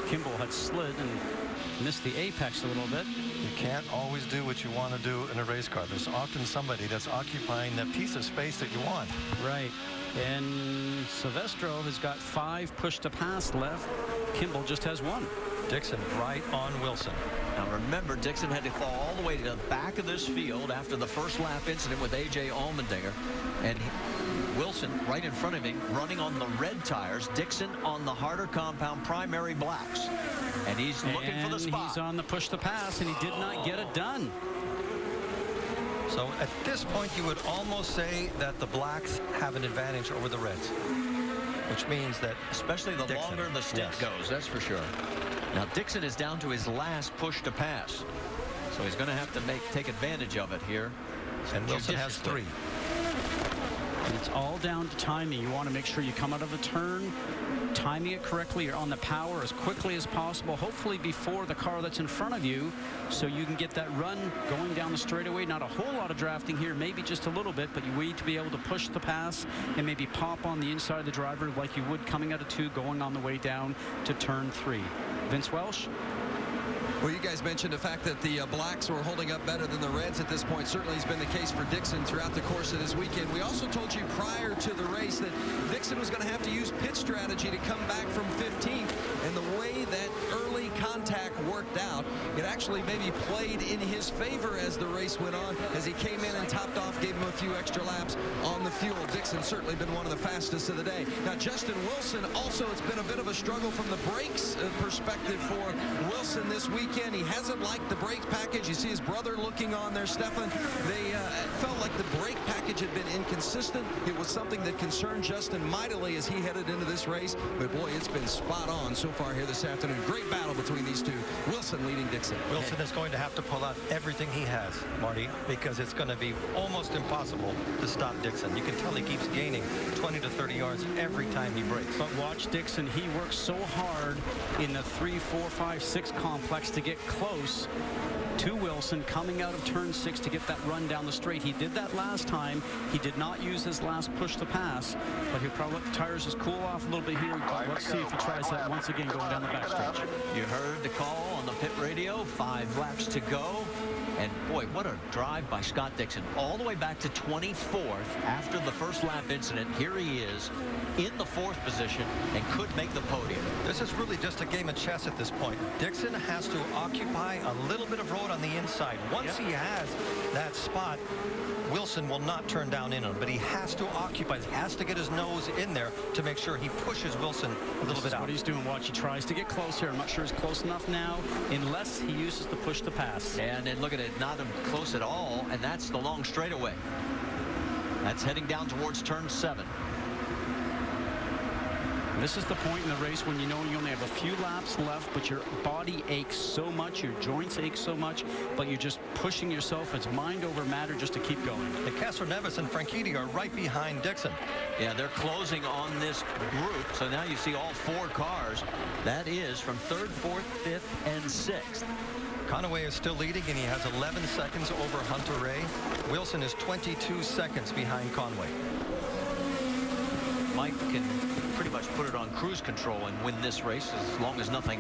Kimball had slid and missed the apex a little bit. You can't always do what you want to do in a race car. There's often somebody that's occupying that piece of space that you want. Right. And Silvestro has got 5 push to pass left. Kimball just has 1. Dixon right on Wilson. Now remember, Dixon had to fall all the way to the back of this field after the first lap incident with A.J. Allmendinger. And Wilson right in front of him running on the red tires. Dixon on the harder compound primary blacks. And he's looking for the spot. He's on the push to pass, and he did not get it done. So at this point, you would almost say that the blacks have an advantage over the reds. Which means that especially the Dixon, longer the stint goes, that's for sure. Now Dixon is down to his last push to pass, so he's going to have to take advantage of it here. And Wilson has 3. And it's all down to timing. You want to make sure you come out of the turn, timing it correctly. You're on the power as quickly as possible, hopefully before the car that's in front of you, so you can get that run going down the straightaway. Not a whole lot of drafting here, maybe just a little bit, but you need to be able to push the pass and maybe pop on the inside of the driver like you would coming out of 2, going on the way down to turn 3. Vince Welsh? Well, you guys mentioned the fact that the blacks were holding up better than the reds at this point. Certainly has been the case for Dixon throughout the course of this weekend. We also told you prior to the race that Dixon was going to have to use pit strategy to come back from 15th. And the way that early contact worked out, it actually maybe played in his favor as the race went on. As he came in and topped off, gave him a few extra laps on the fuel. Dixon certainly been one of the fastest of the day. Now, Justin Wilson, also it's been a bit of a struggle from the brakes perspective for Wilson this weekend. He hasn't liked the brake package. You see his brother looking on there, Stefan. They felt like the brake package had been inconsistent. It was something that concerned Justin mightily as he headed into this race. But boy, it's been spot on so far here this afternoon. Great battle between these two. Wilson leading Dixon. Wilson is going to have to pull out everything he has, Marty, because it's going to be almost impossible to stop Dixon. You can tell he keeps gaining 20 to 30 yards every time he brakes. But watch Dixon. He works so hard in the 3, 4, 5, 6 complex to get close to Wilson coming out of turn 6 to get that run down the straight. He did that last time. He did not use his last push to pass, but he'll probably let the tires just cool off a little bit here. Let's see if he tries that once again going down the backstretch. You heard heard the call on the pit radio. 5 laps to go. And boy, what a drive by Scott Dixon. All the way back to 24th after the first lap incident. Here he is in the 4th position and could make the podium. This is really just a game of chess at this point. Dixon has to occupy a little bit of road on the inside. Once he has that spot, Wilson will not turn down in on him, but he has to occupy, he has to get his nose in there to make sure he pushes Wilson a little bit out. What he's doing, watch, he tries to get close here. I'm not sure he's close enough now, unless he uses the push to pass. And then look at it, not close at all, and that's the long straightaway. That's heading down towards turn 7. This is the point in the race when you know you only have a few laps left, but your body aches so much, your joints ache so much, but you're just pushing yourself. It's mind over matter just to keep going. The Castroneves and Franchitti are right behind Dixon. Yeah, they're closing on this group, so now you see all 4 cars. That is from 3rd, 4th, 5th, and 6th. Conway is still leading, and he has 11 seconds over Hunter Ray. Wilson is 22 seconds behind Conway. Mike can pretty much put it on cruise control and win this race as long as nothing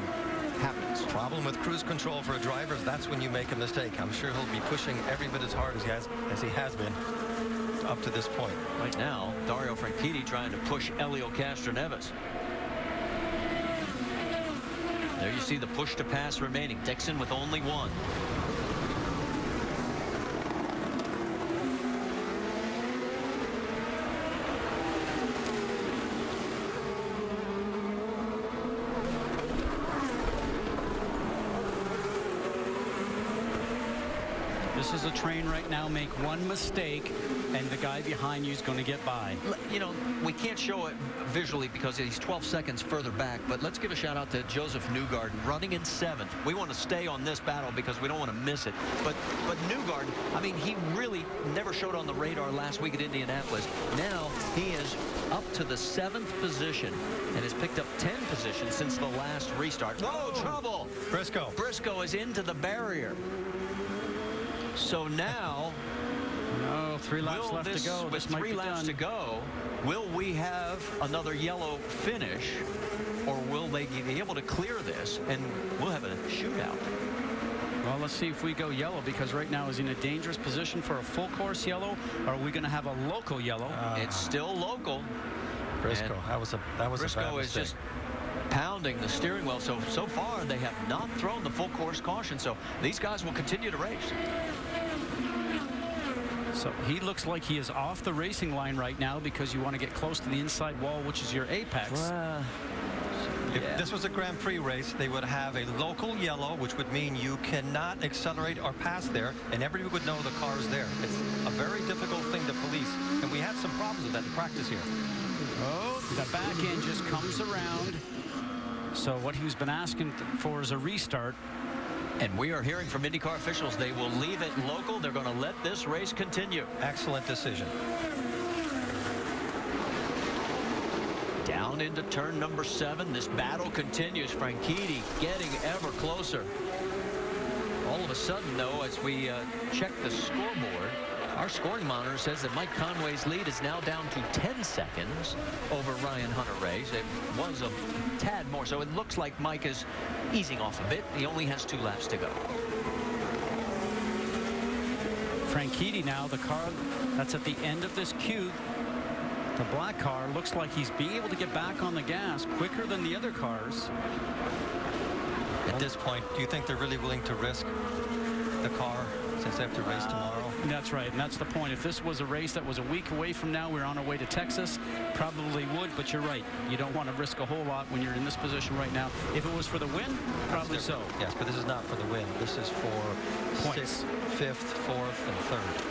happens. Problem with cruise control for a driver is that's when you make a mistake. I'm sure he'll be pushing every bit as hard as he has been up to this point. Right now, Dario Franchitti trying to push Elio Castroneves. There you see the push to pass remaining. Dixon with only 1. This is a train right now. Make one mistake, and the guy behind you is going to get by. You know, we can't show it visually because he's 12 seconds further back, but let's give a shout out to Joseph Newgarden running in 7th. We want to stay on this battle because we don't want to miss it. But Newgarden, I mean, he really never showed on the radar last week at Indianapolis. Now he is up to the 7th position and has picked up 10 positions since the last restart. Whoa, trouble! Briscoe is into the barrier. So now, 3 laps left to go. With 3 laps to go, will we have another yellow finish, or will they be able to clear this and we'll have a shootout? Well, let's see if we go yellow, because right now is in a dangerous position for a full course yellow. Or are we going to have a local yellow? It's still local. Briscoe, that was a bad Briscoe is mistake. just pounding the steering wheel. So far they have not thrown the full course caution. So these guys will continue to race. So he looks like he is off the racing line right now because you want to get close to the inside wall, which is your apex. If this was a Grand Prix race, they would have a local yellow, which would mean you cannot accelerate or pass there, and everybody would know the car is there. It's a very difficult thing to police, and we had some problems with that in practice here. Oh, the back end just comes around. So what he's been asking for is a restart. And we are hearing from IndyCar officials they will leave it local. They're going to let this race continue. Excellent decision. Down into turn number 7. This battle continues. Franchitti getting ever closer. All of a sudden, though, as we check the scoreboard, our scoring monitor says that Mike Conway's lead is now down to 10 seconds over Ryan Hunter-Reay's. It was a tad more, so it looks like Mike is easing off a bit. He only has 2 laps to go. Franchitti now, the car that's at the end of this queue, the black car, looks like he's being able to get back on the gas quicker than the other cars. At this point, do you think they're really willing to risk the car since they have to race tomorrow? That's right, and that's the point. If this was a race that was a week away from now, we're on our way to Texas, probably would, but you're right. You don't want to risk a whole lot when you're in this position right now. If it was for the win, probably so. Yes, but this is not for the win. This is for points. 6th, 5th, 4th, and 3rd.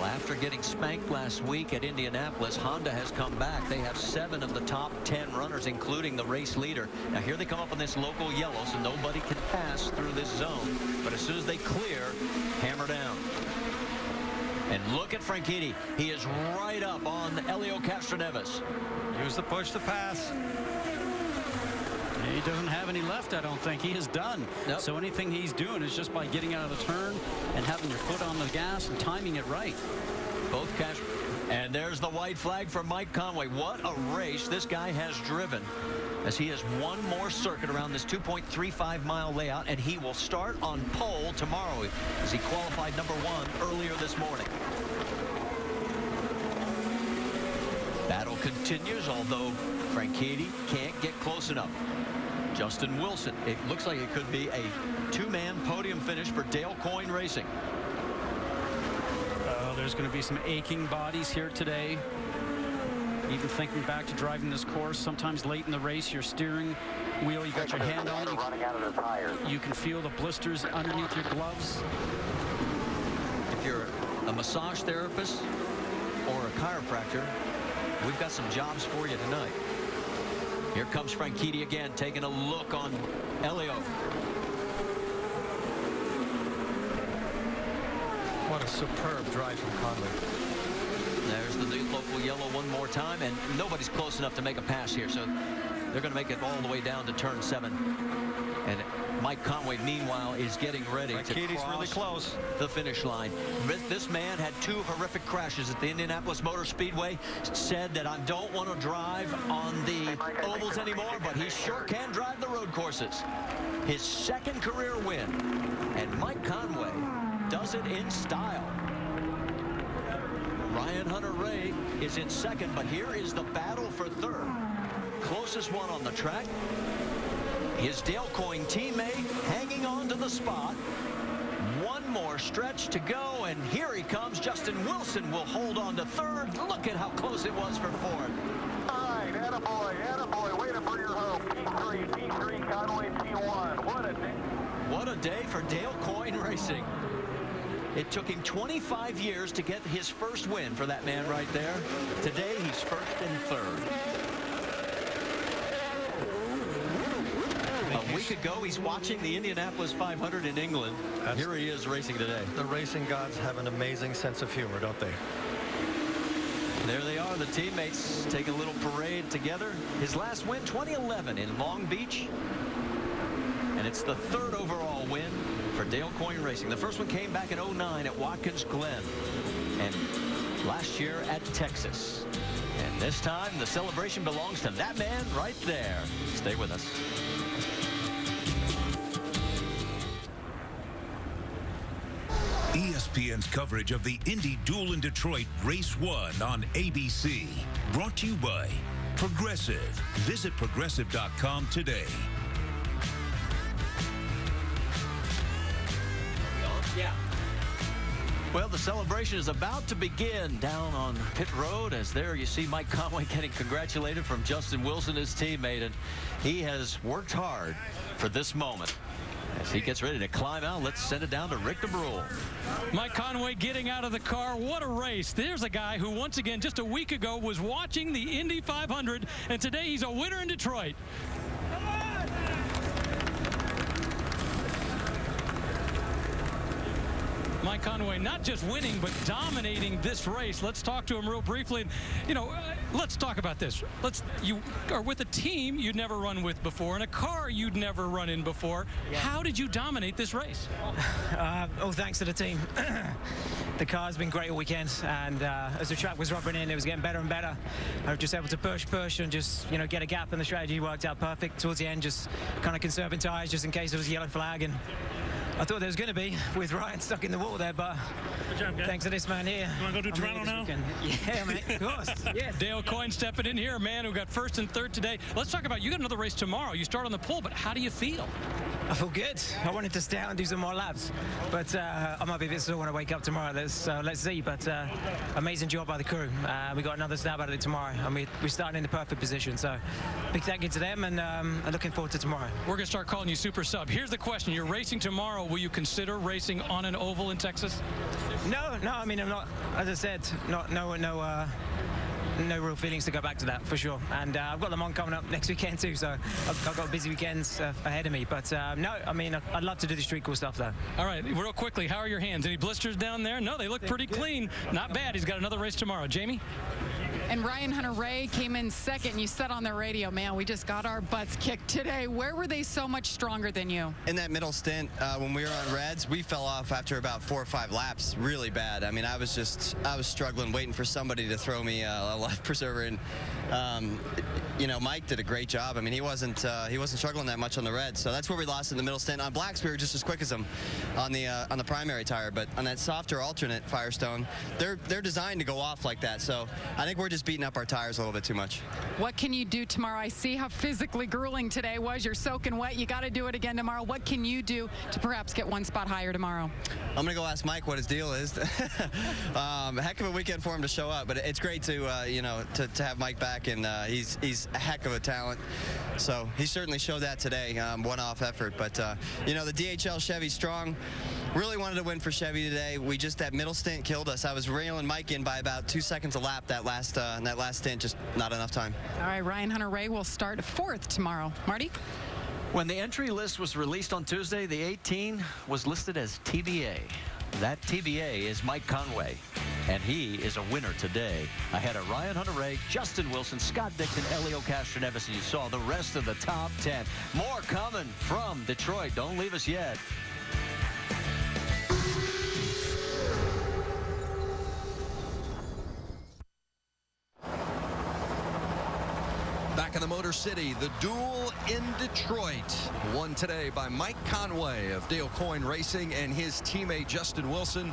Well, after getting spanked last week at Indianapolis, Honda has come back. They have 7 of the top 10 runners, including the race leader. Now here they come up on this local yellow, so nobody can pass through this zone. But as soon as they clear, hammer down. And look at Franchitti. He is right up on Elio Castroneves. Use the push to pass. He doesn't have any left, I don't think. He is done. Nope. So anything he's doing is just by getting out of the turn and having your foot on the gas and timing it right. Both And there's the white flag for Mike Conway. What a race this guy has driven. as he has one more circuit around this 2.35-mile layout, and he will start on pole tomorrow as he qualified #1 earlier this morning. Battle continues, although Franchitti can't get close enough. Justin Wilson, it looks like it could be a two-man podium finish for Dale Coyne Racing. There's going to be some aching bodies here today. Even thinking back to driving this course, sometimes late in the race, your steering wheel, you got your hand on it. You can feel the blisters underneath your gloves. If you're a massage therapist or a chiropractor, we've got some jobs for you tonight. Here comes Franchitti again, taking a look on Elio. What a superb drive from Conway. There's the local yellow one more time, and nobody's close enough to make a pass here, so they're going to make it all the way down to turn 7. And Mike Conway, meanwhile, is getting ready to cross really close. the finish line. This man had 2 horrific crashes at the Indianapolis Motor Speedway. Said that I don't want to drive on the ovals anymore, but he sure can drive the road courses. His 2nd career win, and Mike Conway does it in style. Ryan Hunter-Reay is in 2nd, but here is the battle for 3rd. Closest one on the track. His Dale Coyne teammate hanging on to the spot. One more stretch to go, and here he comes. Justin Wilson will hold on to 3rd. Look at how close it was for 4th. All right, attaboy, waiting for your home. P3, Conway, P1. What a day. What a day for Dale Coyne Racing. It took him 25 years to get his first win for that man right there. Today, he's 1st and 3rd. A week ago, he's watching the Indianapolis 500 in England. Here he is racing today. The racing gods have an amazing sense of humor, don't they? There they are, the teammates take a little parade together. His last win, 2011 in Long Beach. And it's the 3rd overall win for Dale Coyne Racing. The first one came back in 09 at Watkins Glen, and last year at Texas. And this time, the celebration belongs to that man right there. Stay with us. ESPN's coverage of the Indy Duel in Detroit Race 1 on ABC. Brought to you by Progressive. Visit Progressive.com today. Yeah. Well, the celebration is about to begin down on pit road, as there you see Mike Conway getting congratulated from Justin Wilson, his teammate, and he has worked hard for this moment. As he gets ready to climb out, let's send it down to Rick DeBrule. Mike Conway getting out of the car. What a race. There's a guy who, once again, just a week ago was watching the Indy 500, and today he's a winner in Detroit. Mike Conway not just winning, but dominating this race. Let's talk to him real briefly. And, you know, let's talk about this. You are with a team you'd never run with before, and a car you'd never run in before. Yeah. How did you dominate this race? Thanks to the team. The car's been great all weekend, and as the track was rubbing in, it was getting better and better. I was just able to push, and just, you know, get a gap, and the strategy worked out perfect towards the end. Just kind of conserving tires just in case there was a yellow flag, and I thought there was going to be with Ryan stuck in the wall there, but good job, guys. Thanks to this man here. You want to go to Toronto now? Yeah, mate, of course. Yes. Dale Coyne stepping in here, a man who got 1st and 3rd today. Let's talk about, you got another race tomorrow. You start on the pole, but how do you feel? I feel good. I wanted to stay out and do some more laps, but I might be a bit sore when I wake up tomorrow. Let's see, but amazing job by the crew. We got another stab at it tomorrow, and we're starting in the perfect position, so big thank you to them, and I'm looking forward to tomorrow. We're going to start calling you Super Sub. Here's the question. You're racing tomorrow. Will you consider racing on an oval in Texas? No, I mean, I'm not, as I said, no real feelings to go back to that, for sure. And I've got Le Mans coming up next weekend too, so I've got busy weekends ahead of me. But no, I mean, I'd love to do the street cool stuff though. All right, real quickly, how are your hands? Any blisters down there? No, they look pretty clean. Not bad. He's got another race tomorrow. Jamie? And Ryan Hunter-Reay came in second, and you said on the radio, man, we just got our butts kicked today. Where were they so much stronger than you? In that middle stint, when we were on reds, we fell off after about 4 or 5 laps really bad. I mean, I was struggling, waiting for somebody to throw me a life preserver. And, you know, Mike did a great job. I mean, he wasn't struggling that much on the reds. So that's where we lost in the middle stint. On blacks, we were just as quick as them on the primary tire. But on that softer alternate Firestone, they're designed to go off like that. So I think we're just beating up our tires a little bit too much. What can you do tomorrow? I see how physically grueling today was. You're soaking wet. You got to do it again tomorrow. What can you do to perhaps get one spot higher tomorrow? I'm going to go ask Mike what his deal is. Heck of a weekend for him to show up, but it's great to, you know, to have Mike back, and he's a heck of a talent. So he certainly showed that today, one-off effort. But, you know, the DHL Chevy strong. Really wanted to win for Chevy today. That middle stint killed us. I was railing Mike in by about 2 seconds a lap that last stint, just not enough time. All right, Ryan Hunter-Reay will start 4th tomorrow. Marty? When the entry list was released on Tuesday, the 18 was listed as TBA. That TBA is Mike Conway, and he is a winner today. Ahead of Ryan Hunter-Reay, Justin Wilson, Scott Dixon, Elio Castroneves, and you saw the rest of the top 10. More coming from Detroit. Don't leave us yet. Back in the Motor City, the duel in Detroit. Won today by Mike Conway of Dale Coyne Racing, and his teammate Justin Wilson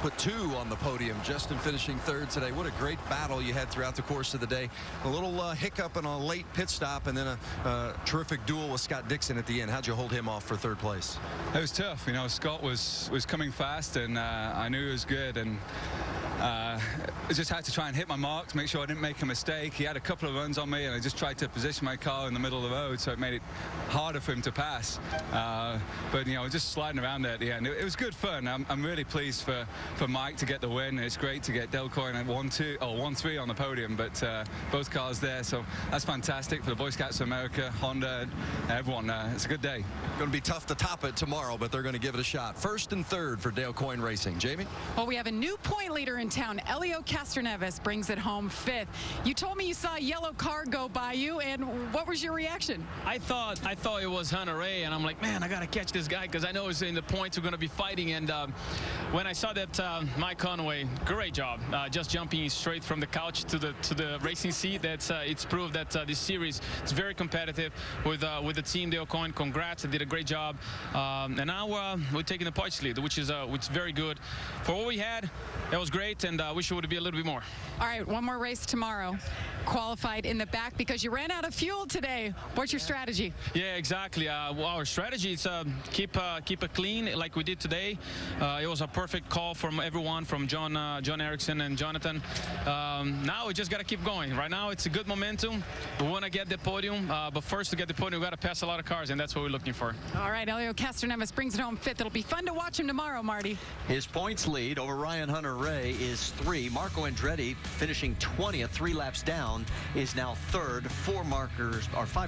put 2 on the podium. Justin finishing 3rd today. What a great battle you had throughout the course of the day. A little hiccup and a late pit stop, and then a terrific duel with Scott Dixon at the end. How'd you hold him off for 3rd place? It was tough. You know, Scott was coming fast, and I knew he was good, and I just had to try and hit my marks, make sure I didn't make a mistake. He had a couple of runs on me, and I just tried to position my car in the middle of the road, so it made it harder for him to pass. But, you know, just sliding around there at the end. It was good fun. I'm really pleased for Mike to get the win. It's great to get Dale Coyne at 1-3 on the podium, but both cars there, so that's fantastic for the Boy Scouts of America, Honda, everyone. It's a good day. Going to be tough to top it tomorrow, but they're going to give it a shot. 1st and 3rd for Dale Coyne Racing. Jamie? Well, we have a new point leader in town. Elio Castroneves brings it home 5th. You told me you saw a yellow car go by you, and what was your reaction? I thought it was Hunter-Reay, and I'm like, man, I got to catch this guy because I know he's in the points we're going to be fighting. And when I saw that Mike Conway, great job, just jumping straight from the couch to the racing seat. It's proved that this series is very competitive with the team Dale Coyne. Congrats, they did a great job. And now we're taking the points lead, which is very good. For what we had, that was great, and I wish it would be a little bit more. All right, one more race tomorrow. Qualified in the back because you ran out of fuel today. What's your strategy? Yeah, exactly. Well, our strategy is keep it clean like we did today. It was a perfect call from everyone, from John Erickson and Jonathan. Now we just got to keep going. Right now it's a good momentum. We want to get the podium, but first to get the podium we got to pass a lot of cars, and that's what we're looking for. All right, Elio Castroneves brings it home 5th. It'll be fun to watch him tomorrow, Marty. His points lead over Ryan Hunter-Reay is 3. Marco Andretti finishing 20th, 3 laps down, is now 3rd, 5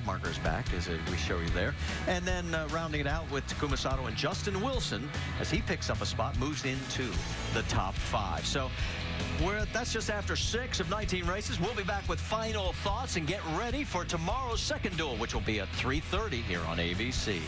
markers back, as we show you there. And then rounding it out with Takuma Sato and Justin Wilson, as he picks up a spot, moves into the top 5. So that's just after 6 of 19 races. We'll be back with final thoughts and get ready for tomorrow's second duel, which will be at 3:30 here on ABC.